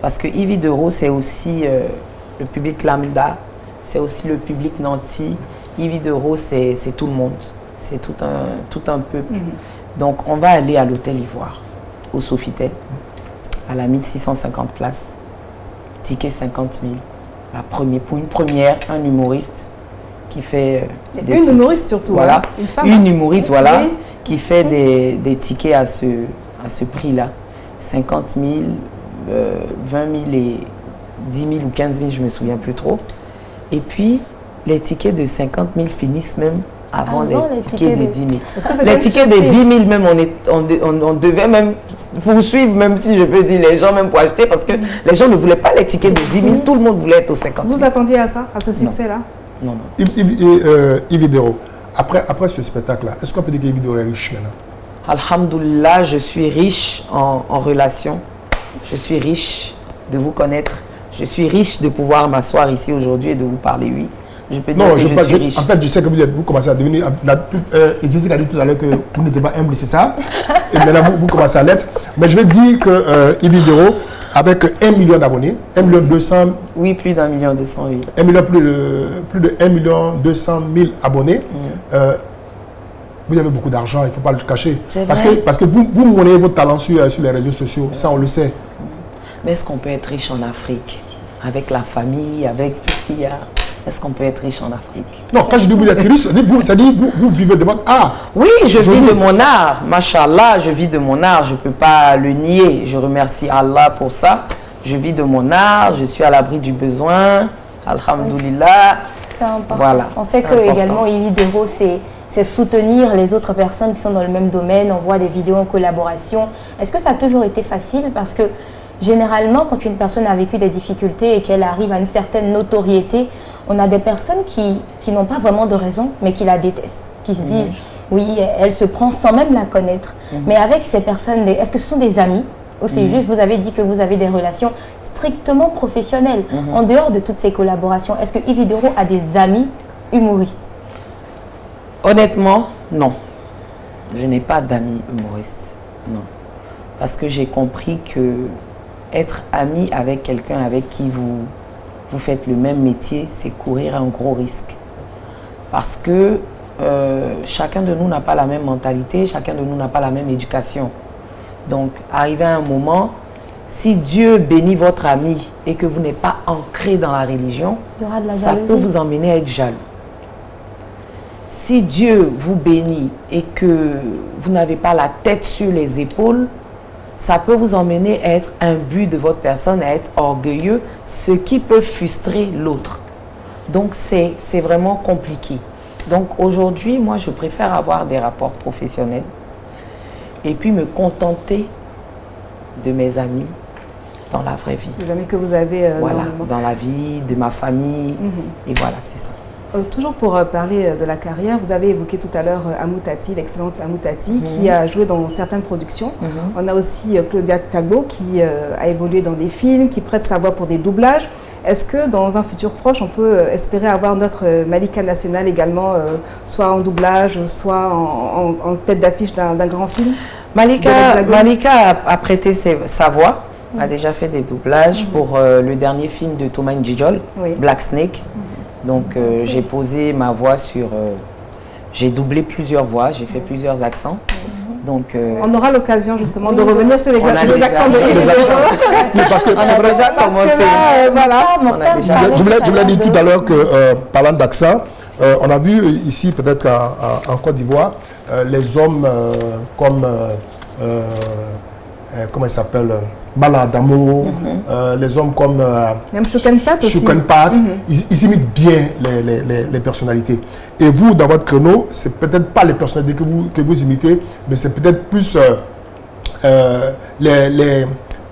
[SPEAKER 2] Parce que Ividero, c'est aussi le public lambda, c'est aussi le public nanti. Ividero, c'est tout le monde. C'est tout un peuple. Donc, on va aller à l'Hôtel Ivoire, au Sofitel, à la 1650 places. Ticket 50 000. Pour une première, un humoriste qui fait...
[SPEAKER 1] Une humoriste surtout,
[SPEAKER 2] voilà.
[SPEAKER 1] Hein, une femme.
[SPEAKER 2] Une humoriste, voilà,
[SPEAKER 1] oui.
[SPEAKER 2] qui fait des tickets à ce prix-là. 50 000, 20 000 et 10 000 ou 15 000, je ne me souviens plus trop. Et puis, les tickets de 50 000 finissent même avant les tickets de 10 000. Les tickets de 10 000, même, on devait même poursuivre, même si je peux dire les gens, même pour acheter, parce que les gens ne voulaient pas les tickets de 10 000, tout le monde voulait être aux 50 000.
[SPEAKER 1] Vous attendiez à ça, à ce succès-là?
[SPEAKER 2] Non.
[SPEAKER 3] Ividero, après ce spectacle-là, est-ce qu'on peut dire qu'Ividero est riche maintenant?
[SPEAKER 2] Alhamdoulilah, je suis riche en relations. Je suis riche de vous connaître. Je suis riche de pouvoir m'asseoir ici aujourd'hui et de vous parler, oui. Je peux dire que je suis riche.
[SPEAKER 3] En fait, je sais que vous commencez à devenir... Jessica a dit tout à l'heure que vous n'étiez pas humble, c'est ça? Et maintenant, vous commencez à l'être. Mais je vais dire que Ividero, avec 1 million d'abonnés, 1 million 200...
[SPEAKER 2] Oui, plus d'1 million 200, oui.
[SPEAKER 3] Plus de 1 million 200 000 abonnés. Vous avez beaucoup d'argent, il ne faut pas le cacher. Parce que vous monnaie votre talent sur les réseaux sociaux, ça on le sait.
[SPEAKER 2] Mais est-ce qu'on peut être riche en Afrique? Avec la famille, avec tout ce qu'il y a? Est-ce qu'on peut être riche en Afrique? Non,
[SPEAKER 3] quand je dis vous êtes riche, c'est-à-dire vous vivez de votre art.
[SPEAKER 2] Oui, je vis de mon art. Machallah, je vis de mon art. Je ne peux pas le nier. Je remercie Allah pour ça. Je vis de mon art. Je suis à l'abri du besoin. Alhamdoulilah.
[SPEAKER 4] C'est important.
[SPEAKER 2] Voilà,
[SPEAKER 4] on sait que également Ividero, c'est soutenir les autres personnes qui sont dans le même domaine. On voit des vidéos en collaboration. Est-ce que ça a toujours été facile? Parce que généralement, quand une personne a vécu des difficultés et qu'elle arrive à une certaine notoriété, on a des personnes qui n'ont pas vraiment de raison, mais qui la détestent, qui se disent, oui, elle se prend sans même la connaître. Mais avec ces personnes, est-ce que ce sont des amis ou c'est juste, vous avez dit que vous avez des relations strictement professionnelles, en dehors de toutes ces collaborations? Est-ce que Yves Videro a des amis humoristes?
[SPEAKER 2] Honnêtement, non. Je n'ai pas d'amis humoristes, non. Parce que j'ai compris que être ami avec quelqu'un avec qui vous faites le même métier, c'est courir un gros risque. Parce que chacun de nous n'a pas la même mentalité, chacun de nous n'a pas la même éducation. Donc, arrivé à un moment, si Dieu bénit votre ami et que vous n'êtes pas ancré dans la religion,
[SPEAKER 4] il y aura de la
[SPEAKER 2] ça
[SPEAKER 4] jalousie.
[SPEAKER 2] peut vous emmener à être jaloux. Si Dieu vous bénit et que vous n'avez pas la tête sur les épaules, ça peut vous emmener à être imbu de votre personne, à être orgueilleux, ce qui peut frustrer l'autre. Donc, c'est vraiment compliqué. Donc, aujourd'hui, moi, je préfère avoir des rapports professionnels et puis me contenter de mes amis dans la vraie vie.
[SPEAKER 1] Les amis que vous avez
[SPEAKER 2] voilà, dans la vie, de ma famille, et voilà, c'est ça.
[SPEAKER 1] Toujours pour parler de la carrière, vous avez évoqué tout à l'heure Amou Tati, l'excellente Amou Tati, qui a joué dans certaines productions. On a aussi Claudia Tagbo qui a évolué dans des films, qui prête sa voix pour des doublages. Est-ce que dans un futur proche, on peut espérer avoir notre Malika nationale également, soit en doublage, soit en tête d'affiche d'un grand film?
[SPEAKER 2] Malika a prêté sa voix, a déjà fait des doublages pour le dernier film de Thomas Njijol, Black Snake. Donc j'ai posé ma voix sur... j'ai doublé plusieurs voix, j'ai fait plusieurs accents. Donc,
[SPEAKER 1] on aura l'occasion justement de revenir sur les accents de Yves
[SPEAKER 3] Videro. Parce que c'est vrai, je voulais dire tout à l'heure que, parlant d'accent, on a vu ici, peut-être en Côte d'Ivoire, les hommes comme... comment il s'appelle, Maladamo, les hommes comme
[SPEAKER 1] même Choukenpat aussi.
[SPEAKER 3] Ils imitent bien les personnalités. Et vous, dans votre créneau, c'est peut-être pas les personnalités que vous imitez, mais c'est peut-être plus le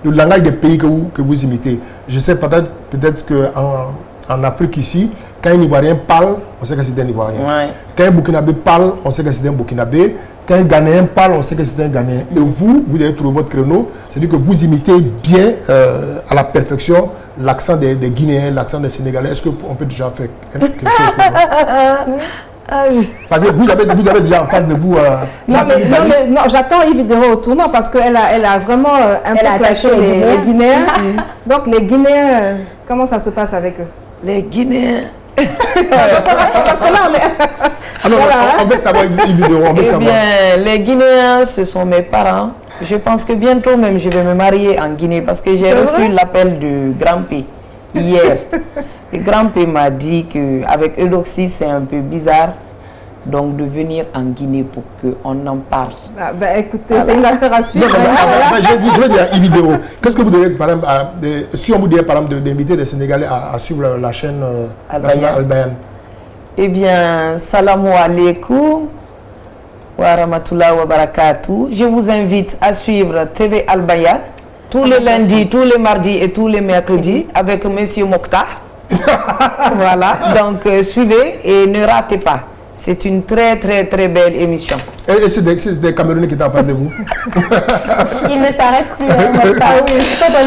[SPEAKER 3] langage des pays que vous imitez. Je sais peut-être qu'en Afrique ici, quand un Ivoirien parle, on sait que c'est un Ivoirien. Quand un Burkinabé parle, on sait que c'est un Burkinabé. Quand un Ghanéen parle, on sait que c'est un Ghanéen. Et vous avez trouvé votre créneau, c'est-à-dire que vous imitez bien à la perfection l'accent des Guinéens, l'accent des Sénégalais. Est-ce qu'on peut déjà faire quelque chose pour vous? Parce que vous avez déjà en face de vous...
[SPEAKER 1] non, j'attends Yves Videro au tournant parce qu'elle a vraiment un peu clashé les Guinéens. Donc les Guinéens, comment ça se passe avec eux?
[SPEAKER 2] Les Guinéens...
[SPEAKER 1] Parce que là, on est...
[SPEAKER 3] on veut savoir Yves Videro, on veut savoir.
[SPEAKER 2] Bien, les Guinéens, ce sont mes parents. Je pense que bientôt même, je vais me marier en Guinée parce que j'ai reçu l'appel du grand-père hier. Le grand-père m'a dit qu'avec Eudoxie, c'est un peu bizarre. Donc, de venir en Guinée pour qu'on en parle.
[SPEAKER 1] Écoutez, c'est une affaire à suivre.
[SPEAKER 3] Je veux dire, Yves Videro, qu'est-ce que vous devez, par exemple, si on vous dit, par exemple, d'inviter des Sénégalais à suivre la chaîne nationale Al-Bayan?
[SPEAKER 2] Eh bien, salamu alaikum wa rahmatullahi wa barakatuh. Je vous invite à suivre TV Al-Bayan tous les lundis, tous les mardis et tous les mercredis avec Monsieur Mokhtar. Voilà, donc suivez et ne ratez pas. C'est une très très très belle émission.
[SPEAKER 3] Et c'est des Camerounais qui sont en face de vous?
[SPEAKER 4] Il ne s'arrête plus. Il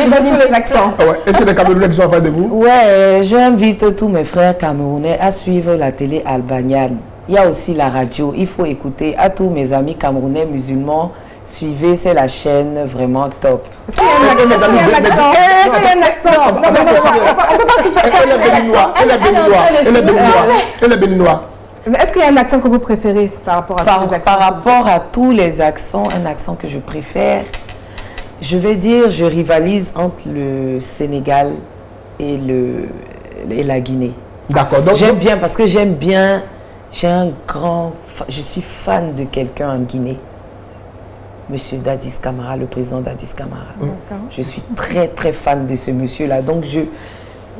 [SPEAKER 4] faut
[SPEAKER 1] tous les accents.
[SPEAKER 3] Et c'est des Camerounais qui sont en face de vous?
[SPEAKER 2] Ouais, j'invite tous mes frères camerounais à suivre la télé albanienne. Il y a aussi la radio, il faut écouter. À tous mes amis camerounais musulmans, suivez, c'est la chaîne vraiment top.
[SPEAKER 1] Est-ce qu'il y a un accent? Est-ce qu'il y a un accent? Non, on ne peut pas tout faire.
[SPEAKER 3] Et les Béninois.
[SPEAKER 1] Est-ce qu'il y a un accent que vous préférez par rapport à tous les accents?
[SPEAKER 2] Par rapport à tous les accents, un accent que je préfère, je vais dire, je rivalise entre le Sénégal et la Guinée.
[SPEAKER 3] D'accord.
[SPEAKER 2] J'aime bien parce que j'aime bien, je suis fan de quelqu'un en Guinée. Monsieur Dadis Camara, le président Dadis Camara. Je suis très très fan de ce monsieur-là. Donc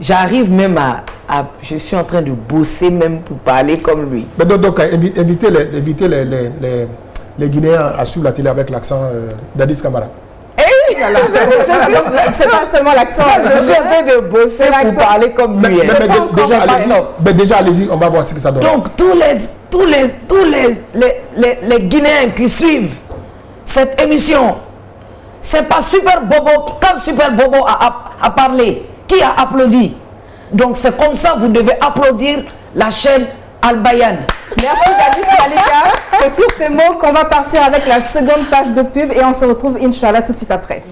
[SPEAKER 2] j'arrive même je suis en train de bosser même pour parler comme lui.
[SPEAKER 3] Mais donc inviter les Guinéens à suivre la télé avec l'accent Dadis Camara.
[SPEAKER 1] C'est pas seulement l'accent.
[SPEAKER 2] Je suis en train de bosser pour parler comme lui.
[SPEAKER 3] Déjà, allez-y, on va voir ce que ça donne.
[SPEAKER 8] Donc, tous les Guinéens qui suivent cette émission, c'est pas Super Bobo. Quand Super Bobo a parlé, qui a applaudi? Donc, c'est comme ça, vous devez applaudir la chaîne Al Bayan.
[SPEAKER 1] Merci Dadis Malika. C'est sur ces mots qu'on va partir avec la seconde page de pub et on se retrouve, Inch'Allah, tout de suite après.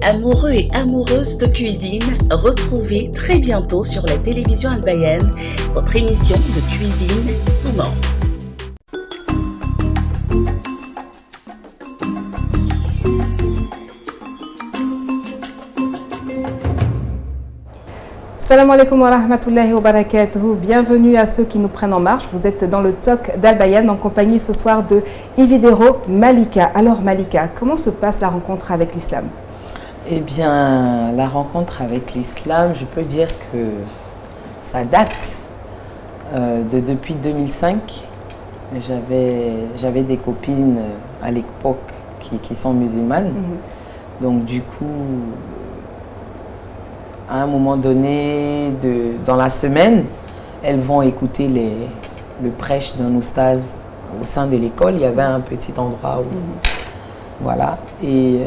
[SPEAKER 7] Amoureux et amoureuses de cuisine, retrouvez très bientôt sur la télévision Al Bayan votre émission de cuisine Souman.
[SPEAKER 1] Salam alaikum wa rahmatullahi wa barakatuhu. Bienvenue à ceux qui nous prennent en marche. Vous êtes dans le talk d'Al Bayan en compagnie ce soir de Ividero Malika. Alors Malika, comment se passe la rencontre avec l'islam?
[SPEAKER 2] Eh bien, la rencontre avec l'islam, je peux dire que ça date depuis 2005. J'avais des copines à l'époque qui sont musulmanes. Donc du coup, à un moment donné, dans la semaine, elles vont écouter le prêche d'un oustaz au sein de l'école. Il y avait un petit endroit où... Voilà, et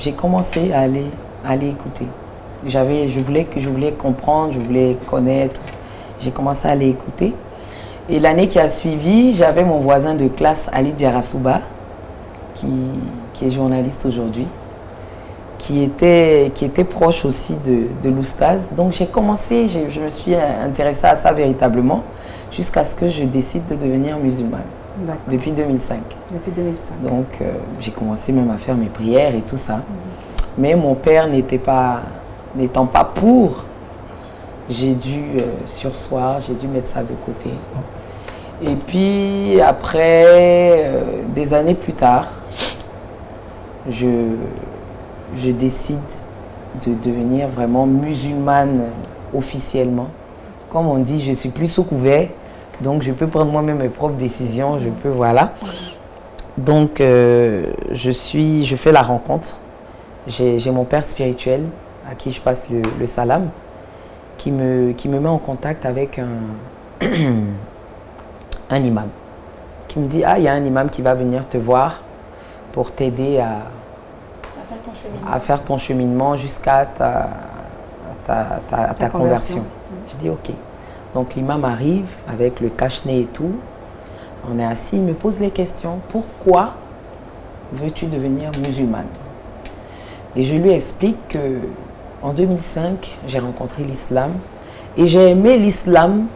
[SPEAKER 2] j'ai commencé à aller écouter. Je voulais comprendre, je voulais connaître. J'ai commencé à aller écouter. Et l'année qui a suivi, j'avais mon voisin de classe, Ali Diarasouba, qui est journaliste aujourd'hui, qui était proche aussi de l'oustaz. Donc j'ai commencé, je me suis intéressée à ça véritablement, jusqu'à ce que je décide de devenir musulmane. Depuis 2005.
[SPEAKER 1] Depuis 2005.
[SPEAKER 2] Donc, j'ai commencé même à faire mes prières et tout ça. Mais mon père n'étant pas pour, j'ai dû surseoir, j'ai dû mettre ça de côté. Et puis, après, des années plus tard, je décide de devenir vraiment musulmane officiellement. Comme on dit, je suis plus sous couvert. Donc, je peux prendre moi-même mes propres décisions, voilà. Donc, je fais la rencontre. J'ai mon père spirituel, à qui je passe le salam, qui me met en contact avec un imam. Qui me dit, il y a un imam qui va venir te voir pour t'aider à faire ton cheminement jusqu'à ta conversion. Je dis, ok. Donc l'imam arrive avec le cache-nez et tout. On est assis, il me pose les questions. Pourquoi veux-tu devenir musulmane? Et je lui explique qu'en 2005, j'ai rencontré l'islam. Et j'ai aimé l'islam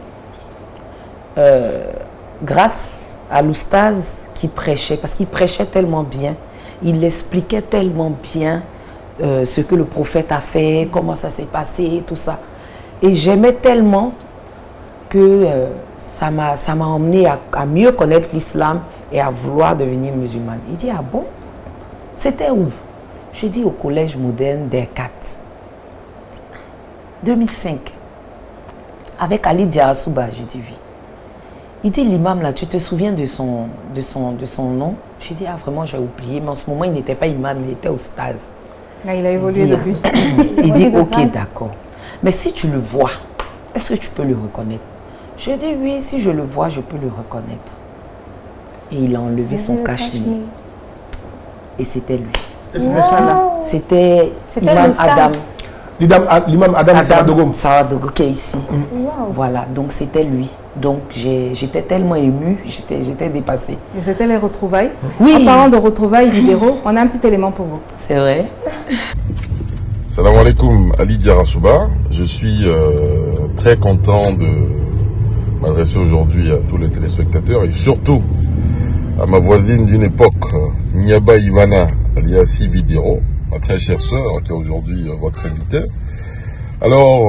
[SPEAKER 2] grâce à l'oustaz qui prêchait. Parce qu'il prêchait tellement bien. Il expliquait tellement bien ce que le prophète a fait, comment ça s'est passé, tout ça. Et j'aimais tellement que ça m'a emmené à mieux connaître l'islam et à vouloir devenir musulmane. Il dit, ah bon? C'était où? J'ai dit au collège moderne d'Erkat. 2005. Avec Ali Diarasouba, j'ai dit oui. Il dit, l'imam là, tu te souviens de son nom? J'ai dit, ah vraiment, j'ai oublié. Mais en ce moment, il n'était pas imam, il était oustaz.
[SPEAKER 1] Là, il a évolué depuis.
[SPEAKER 2] Il dit, ok, d'accord. Mais si tu le vois, est-ce que tu peux le reconnaître? Je dis oui, si je le vois, je peux le reconnaître. Et il a enlevé son cache-nez. Et c'était lui. C'était Imam Adam.
[SPEAKER 3] L'imam Adam Saradogo.
[SPEAKER 2] Saradogo qui est ici. Voilà, donc c'était lui. Donc j'étais tellement émue, j'étais dépassée.
[SPEAKER 1] Et c'était les retrouvailles.
[SPEAKER 2] Oui.
[SPEAKER 1] En parlant de retrouvailles vidéo, on a un petit élément pour vous.
[SPEAKER 2] C'est vrai.
[SPEAKER 9] Salam alaikum, Ali Diarasouba. Je suis très content de m'adresser aujourd'hui à tous les téléspectateurs et surtout à ma voisine d'une époque, Niaba Ivana, alias Ividero, ma très chère sœur, qui est aujourd'hui votre invitée. Alors,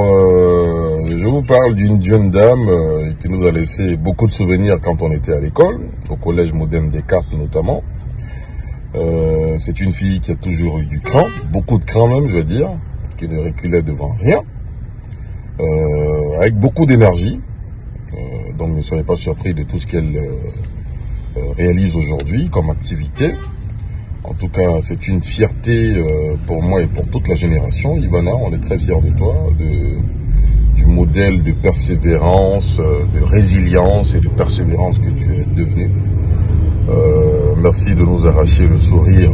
[SPEAKER 9] je vous parle d'une jeune dame qui nous a laissé beaucoup de souvenirs quand on était à l'école, au collège moderne Descartes notamment. C'est une fille qui a toujours eu du cran, beaucoup de cran même, je veux dire, qui ne reculait devant rien, avec beaucoup d'énergie. Donc ne soyez pas surpris de tout ce qu'elle réalise aujourd'hui comme activité. En tout cas, c'est une fierté pour moi et pour toute la génération. Ivana, on est très fiers de toi, du modèle de persévérance, de résilience et de persévérance que tu es devenue. Merci de nous arracher le sourire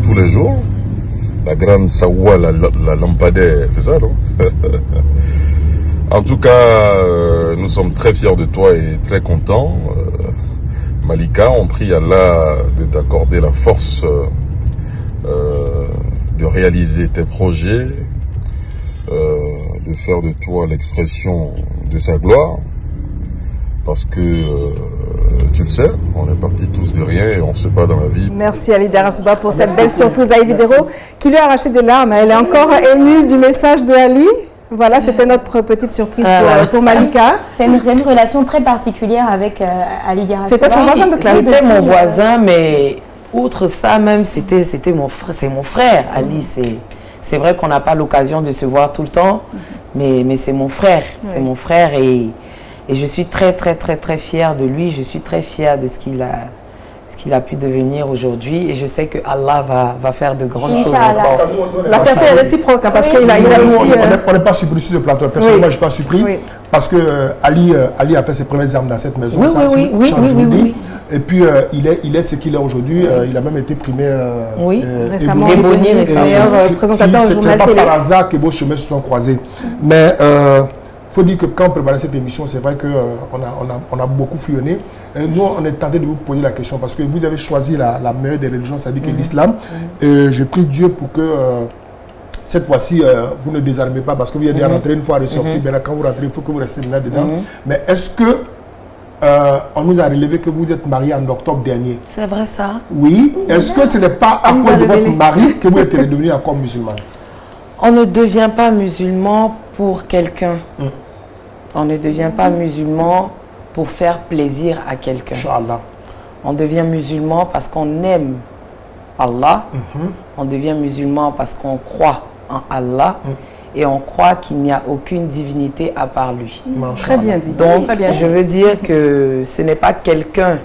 [SPEAKER 9] tous les jours. La grande Sawa, la lampadaire, c'est ça, non? En tout cas, nous sommes très fiers de toi et très contents. Malika, on prie Allah de t'accorder la force de réaliser tes projets, de faire de toi l'expression de sa gloire. Parce que, tu le sais, on est partis tous de rien et on se bat dans la vie.
[SPEAKER 1] Merci Ali Diarasouba pour cette belle surprise à Ividero qui lui a arraché des larmes. Elle est encore émue du message de Ali. Voilà, c'était notre petite surprise pour Malika.
[SPEAKER 4] C'est une relation très particulière avec Ali Diarasouba.
[SPEAKER 1] C'était son voisin de classe.
[SPEAKER 2] C'était mon voisin, mais outre ça même, c'était mon frère. C'est mon frère, Ali. C'est vrai qu'on n'a pas l'occasion de se voir tout le temps, mais c'est mon frère. Oui. C'est mon frère et je suis très, très, très, très fière de lui. Je suis très fière de ce qu'il a pu devenir aujourd'hui. Et je sais que Allah va faire de grandes choses encore.
[SPEAKER 1] La fierté est réciproque, hein, parce qu'il a aussi...
[SPEAKER 3] On n'est pas surpris sur le plateau. Personnellement, moi, je ne suis pas surpris. Oui. Parce que Ali a fait ses premières armes dans cette maison.
[SPEAKER 2] Oui.
[SPEAKER 3] Et puis, il est ce qu'il est aujourd'hui. Il a même été primé
[SPEAKER 1] récemment. Meilleur présentateur au journal télé.
[SPEAKER 3] C'est pas par hasard que vos chemins se sont croisés. Mais... il faut dire que quand on préparait cette émission, c'est vrai qu'on a beaucoup fouillonné. Nous, on est tenté de vous poser la question parce que vous avez choisi la meilleure des religions, c'est-à-dire que l'islam. Je prie Dieu pour que cette fois-ci, vous ne désarmez pas parce que vous êtes déjà rentré une fois ressorti. Maintenant, quand vous rentrez, il faut que vous restez maintenant dedans. Mais est-ce que on nous a relevé que vous êtes marié en octobre dernier?
[SPEAKER 2] C'est vrai ça?
[SPEAKER 3] Oui. Est-ce que ce n'est pas à cause de votre mari que vous êtes redevenu encore musulman?
[SPEAKER 2] On ne devient pas musulman pour quelqu'un. On ne devient pas musulman pour faire plaisir à quelqu'un.
[SPEAKER 3] Inch'Allah.
[SPEAKER 2] On devient musulman parce qu'on aime Allah. On devient musulman parce qu'on croit en Allah. Et on croit qu'il n'y a aucune divinité à part lui.
[SPEAKER 1] Très bien dit.
[SPEAKER 2] Donc, je veux dire que ce n'est pas quelqu'un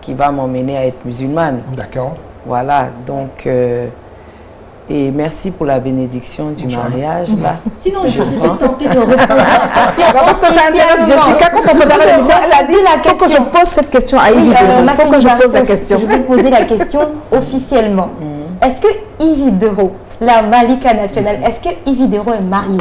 [SPEAKER 2] qui va m'emmener à être musulmane.
[SPEAKER 3] D'accord.
[SPEAKER 2] Voilà, donc... et merci pour la bénédiction du mariage, là.
[SPEAKER 4] Sinon, je suis tentée de reposer la question.
[SPEAKER 1] Parce que ça intéresse Jessica. Quand on préparait l'émission, elle a dit il faut que je pose cette question à Ividero. Il faut que je pose la question.
[SPEAKER 4] Je vais poser la question officiellement. Est-ce que Ividero, la Malika nationale, est-ce que Ividero est marié?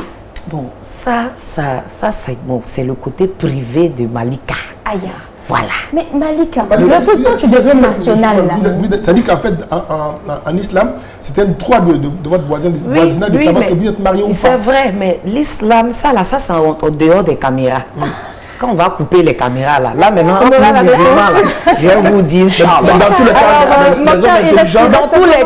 [SPEAKER 2] Bon, ça c'est le côté privé de Malika.
[SPEAKER 4] Aïe.
[SPEAKER 2] Voilà.
[SPEAKER 4] Mais Malika, l'autre temps tu deviens national là.
[SPEAKER 3] C'est-à-dire qu'en fait, en islam, c'était un droit de votre voisinage de savoir que vous êtes marié ou pas.
[SPEAKER 2] C'est vrai, mais l'islam, ça c'est en dehors des caméras. Quand on va couper les caméras là maintenant, on aura la réponse. Je vais vous dire,
[SPEAKER 3] dans tous les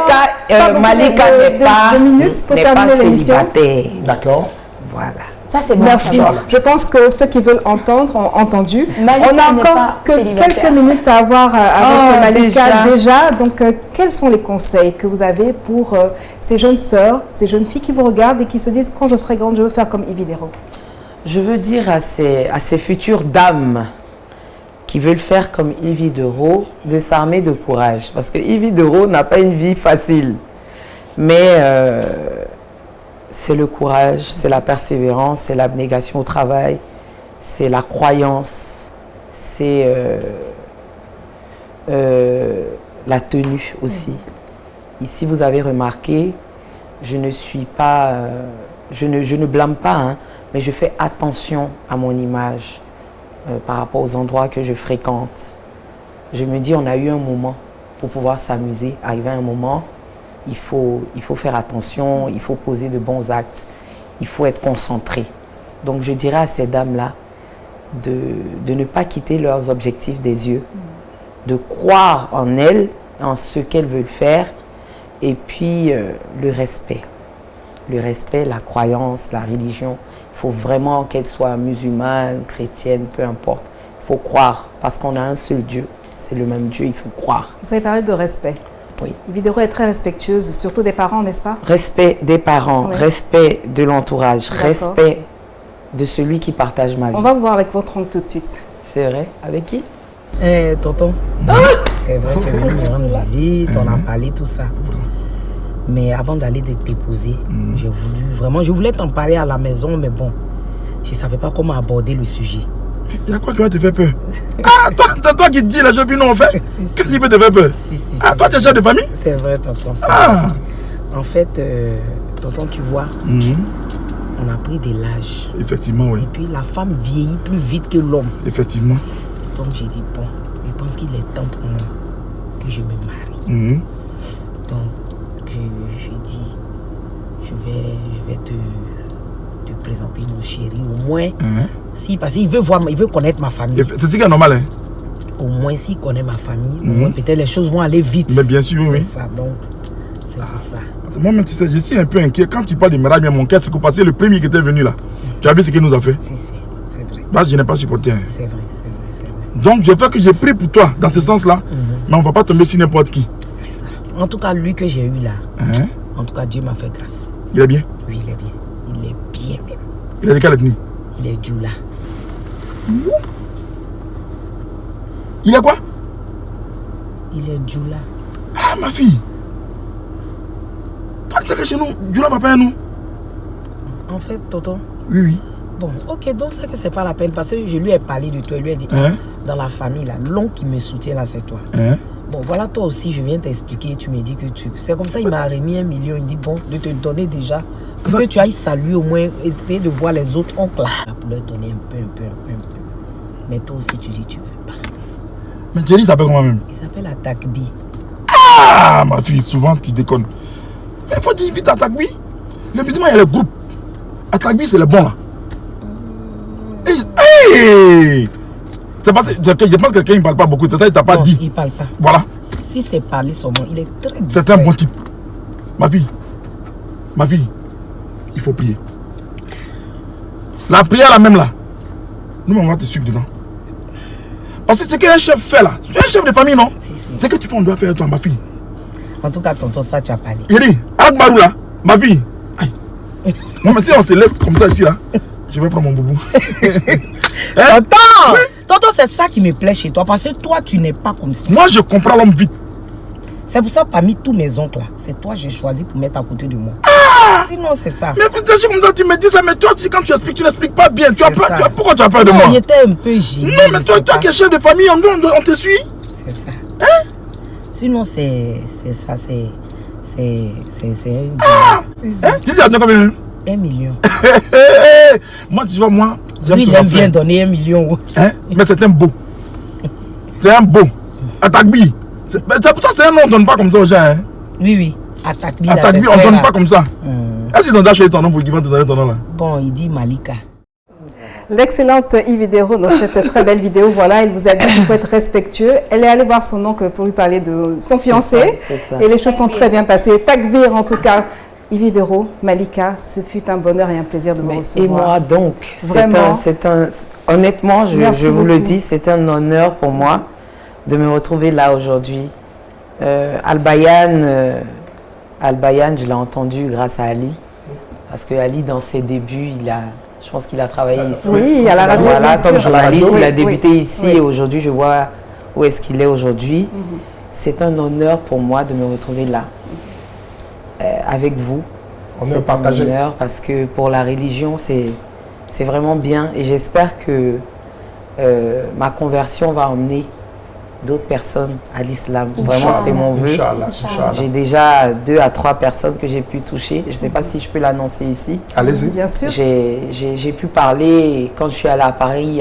[SPEAKER 2] cas, Malika n'est pas célibataire.
[SPEAKER 3] D'accord.
[SPEAKER 2] Voilà.
[SPEAKER 4] Ça, c'est bon.
[SPEAKER 1] Merci. Je pense que ceux qui veulent entendre ont entendu. Malika, on n'a encore que quelques minutes à avoir avec Malika déjà. Donc, quels sont les conseils que vous avez pour ces jeunes sœurs, ces jeunes filles qui vous regardent et qui se disent « Quand je serai grande, je veux faire comme Ividero ».
[SPEAKER 2] Je veux dire à ces futures dames qui veulent faire comme Ividero de s'armer de courage. Parce que Ividero n'a pas une vie facile. Mais... c'est le courage, c'est la persévérance, c'est l'abnégation au travail, c'est la croyance, c'est la tenue aussi. Ici, vous avez remarqué, je ne suis pas, je ne blâme pas, hein, mais je fais attention à mon image. par rapport aux endroits que je fréquente. Je me dis, on a eu un moment pour pouvoir s'amuser. Arrivé à un moment, il faut faire attention, il faut poser de bons actes, il faut être concentré. Donc je dirais à ces dames-là de ne pas quitter leurs objectifs des yeux, de croire en elles, en ce qu'elles veulent faire, et puis le respect. Le respect, la croyance, la religion. Il faut vraiment qu'elles soient musulmanes, chrétiennes, peu importe. Il faut croire, parce qu'on a un seul Dieu. C'est le même Dieu, il faut croire.
[SPEAKER 1] Vous avez parlé de respect.
[SPEAKER 2] Oui.
[SPEAKER 1] Vidéo est très respectueuse, surtout des parents, n'est-ce pas?
[SPEAKER 2] Respect des parents,
[SPEAKER 1] Oui.
[SPEAKER 2] Respect de l'entourage,
[SPEAKER 1] D'accord.
[SPEAKER 2] respect de celui qui partage ma vie.
[SPEAKER 1] On va voir avec votre oncle tout de suite.
[SPEAKER 2] C'est vrai? Avec qui?
[SPEAKER 10] Tonton, c'est vrai, tu es venu me rendre visite, on a parlé, tout ça. Mais avant d'aller te déposer, je voulais t'en parler à la maison, mais bon, je ne savais pas comment aborder le sujet.
[SPEAKER 3] Il y a quoi qui va te faire peur? Ah, toi qui te dis les choses, puis non, en fait. Qu'est-ce qui peut te faire peur? Ah, toi, tu es chef de famille?
[SPEAKER 10] C'est vrai, tonton.
[SPEAKER 3] Ah.
[SPEAKER 10] En fait, tonton, tu vois, on a pris de l'âge.
[SPEAKER 3] Effectivement, oui.
[SPEAKER 10] Et puis la femme vieillit plus vite que l'homme.
[SPEAKER 3] Effectivement.
[SPEAKER 10] Donc j'ai dit, bon, je pense qu'il est temps pour moi que je me marie. Donc je dis, je vais te présenter mon chéri, au moins, si, parce qu'il veut voir, il veut connaître ma famille.
[SPEAKER 3] C'est ce qui est normal, hein?
[SPEAKER 10] Au moins, s'il connaît ma famille, au moins peut-être les choses vont aller vite.
[SPEAKER 3] Mais bien sûr, oui.
[SPEAKER 10] C'est ça, donc, c'est pour ça.
[SPEAKER 3] Moi-même, tu sais, je suis un peu inquiet. Quand tu parles de mariage, mais mon cœur, c'est que parce que le premier qui était venu là, tu as vu ce qu'il nous a fait?
[SPEAKER 10] Si, c'est vrai.
[SPEAKER 3] Bah, je n'ai pas supporté. Hein.
[SPEAKER 10] C'est vrai.
[SPEAKER 3] Donc, je fais que j'ai pris pour toi dans ce sens-là, mais on ne va pas tomber sur n'importe qui.
[SPEAKER 10] C'est ça. En tout cas, lui que j'ai eu là, en tout cas, Dieu m'a fait grâce.
[SPEAKER 3] Il est bien?
[SPEAKER 10] Oui, il est bien. Il est bien même.
[SPEAKER 3] Il est de quelle ethnie?
[SPEAKER 10] Il est Djoula.
[SPEAKER 3] Il est quoi?
[SPEAKER 10] Il est Djoula.
[SPEAKER 3] Ah, ma fille! Toi, tu sais que chez nous, Djoula va pas à nous.
[SPEAKER 10] En fait, tonton.
[SPEAKER 3] Oui.
[SPEAKER 10] Bon, ok, donc c'est que c'est pas la peine parce que je lui ai parlé de toi. Je lui ai dit, dans la famille, là, l'oncle qui me soutient là, c'est toi. Bon, voilà, toi aussi, je viens t'expliquer. Tu me dis que tu. C'est comme ça, il m'a remis 1 million. Il dit, bon, de te donner déjà. Pour que tu ailles saluer au moins, essayer de voir les autres oncles là. Pour leur donner un peu. Mais toi aussi, tu dis, tu veux pas.
[SPEAKER 3] Mais Jenny s'appelle comment même?
[SPEAKER 10] Il s'appelle Atakbi.
[SPEAKER 3] Ah, ma fille, souvent tu déconnes. Mais il faut dire vite Atakbi. Le bâtiment, il y a le groupe. Atakbi, c'est le bon là. Hey! Je pense que quelqu'un ne parle pas beaucoup. C'est ça, il t'a pas dit.
[SPEAKER 10] Il parle pas.
[SPEAKER 3] Voilà.
[SPEAKER 10] Si c'est parler son nom, il est très discret.
[SPEAKER 3] C'est un bon type. Ma fille, il faut prier. La prière là même là, nous on va te suivre dedans. Parce que c'est qu'un chef fait là, tu es un chef de famille non? C'est que tu fais, on doit faire toi ma fille.
[SPEAKER 10] En tout cas, tonton, ça tu as parlé.
[SPEAKER 3] Il dit, Akbarou là, ma fille. Aïe. Non mais si on se laisse comme ça ici là, je vais prendre mon boubou.
[SPEAKER 10] Tonton, tonton, c'est ça qui me plaît chez toi, parce que toi tu n'es pas comme ça.
[SPEAKER 3] Moi je comprends l'homme vite.
[SPEAKER 10] C'est pour ça, parmi tous mes oncles là, c'est toi que j'ai choisi pour mettre à côté de moi. Sinon, c'est ça.
[SPEAKER 3] Mais peut-être comme ça, tu me dis ça, mais toi, quand tu expliques, tu n'expliques pas bien. Pourquoi tu as peur de moi?
[SPEAKER 10] Il était un peu gêné.
[SPEAKER 3] Non, mais toi qui es chef de famille, on te suit.
[SPEAKER 10] C'est ça. Hein? Sinon, c'est ça, c'est
[SPEAKER 3] Tu dis à combien?
[SPEAKER 10] 1 million.
[SPEAKER 3] Moi, tu vois, moi,
[SPEAKER 10] lui, il aime bien donner 1 million.
[SPEAKER 3] Hein? Mais c'est un beau. C'est un beau. Atakbi. C'est pour ça, c'est un nom, on ne donne pas comme ça aux gens. Hein?
[SPEAKER 10] Oui. Atakbi,
[SPEAKER 3] on ne donne pas comme ça. Est-ce qu'ils ont déjà choisi ton nom pour qu'ils vont te donner ton nom là?
[SPEAKER 10] Bon, il dit Malika.
[SPEAKER 1] L'excellente Yvidéro dans cette très belle vidéo, voilà, elle vous a dit qu'il faut être respectueux. Elle est allée voir son oncle pour lui parler de son fiancé.
[SPEAKER 2] C'est ça.
[SPEAKER 1] Et les choses sont très bien passées. Takbir en tout cas. Yvidéro, Malika, ce fut un bonheur et un plaisir de vous recevoir.
[SPEAKER 2] Et moi donc, honnêtement, je vous le dis, c'est un honneur pour moi de me retrouver là aujourd'hui. Al-Bayan, je l'ai entendu grâce à Ali, parce que Ali, dans ses débuts, je pense qu'il a travaillé ici.
[SPEAKER 1] Oui, à la radio.
[SPEAKER 2] Voilà, comme journaliste, il a débuté ici et aujourd'hui, je vois où est-ce qu'il est aujourd'hui. C'est un honneur pour moi de me retrouver là, avec vous.
[SPEAKER 3] On est partagé.
[SPEAKER 2] Un honneur parce que pour la religion, c'est vraiment bien et j'espère que ma conversion va emmener d'autres personnes à l'islam. Vraiment, c'est mon vœu. J'ai déjà 2 à 3 personnes que j'ai pu toucher. Je ne sais pas si je peux l'annoncer ici.
[SPEAKER 3] Allez-y.
[SPEAKER 1] Bien sûr.
[SPEAKER 2] J'ai pu parler quand je suis allée à Paris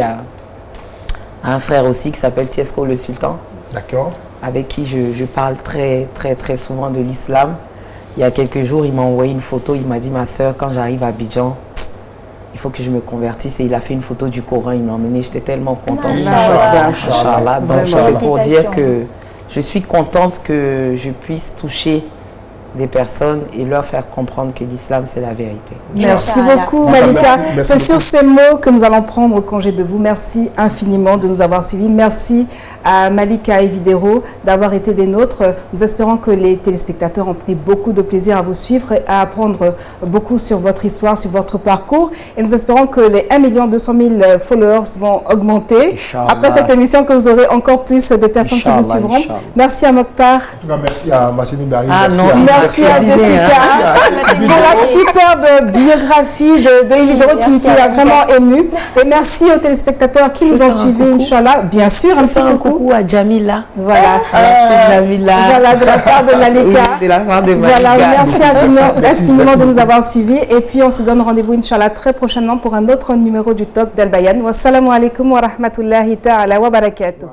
[SPEAKER 2] un frère aussi qui s'appelle Tiesko le Sultan.
[SPEAKER 3] D'accord.
[SPEAKER 2] Avec qui je parle très souvent de l'islam. Il y a quelques jours, il m'a envoyé une photo. Il m'a dit, ma soeur, quand j'arrive à Abidjan, il faut que je me convertisse. Et il a fait une photo du Coran, il m'a emmené. J'étais tellement contente. Inch'Allah. Donc c'est pour dire que je suis contente que je puisse toucher des personnes et leur faire comprendre que l'islam, c'est la vérité.
[SPEAKER 1] Merci beaucoup, Malika. C'est sur ces mots que nous allons prendre congé de vous. Merci infiniment de nous avoir suivis. Merci à Malika et Videro d'avoir été des nôtres. Nous espérons que les téléspectateurs ont pris beaucoup de plaisir à vous suivre et à apprendre beaucoup sur votre histoire, sur votre parcours. Et nous espérons que les 1 200 000 followers vont augmenter. Après cette émission, que vous aurez encore plus de personnes qui vous suivront. Merci à Mokhtar.
[SPEAKER 3] En tout cas, merci à Massini Barry.
[SPEAKER 1] Merci à Jessica pour la superbe biographie de Videro qui l'a vraiment ému. Et merci aux téléspectateurs qui nous ont suivis, Inch'Allah. Bien sûr, un petit coucou
[SPEAKER 2] à Jamila.
[SPEAKER 1] Voilà.
[SPEAKER 2] Jamila.
[SPEAKER 1] Voilà, de la part de Malika.
[SPEAKER 2] De la part de Malika.
[SPEAKER 1] Voilà, merci infiniment de nous avoir suivis. Et puis, on se donne rendez-vous, Inch'Allah, très prochainement pour un autre numéro du Talk d'Al Bayan. Wassalamu alaikum wa rahmatullahi ta'ala wa barakatuh.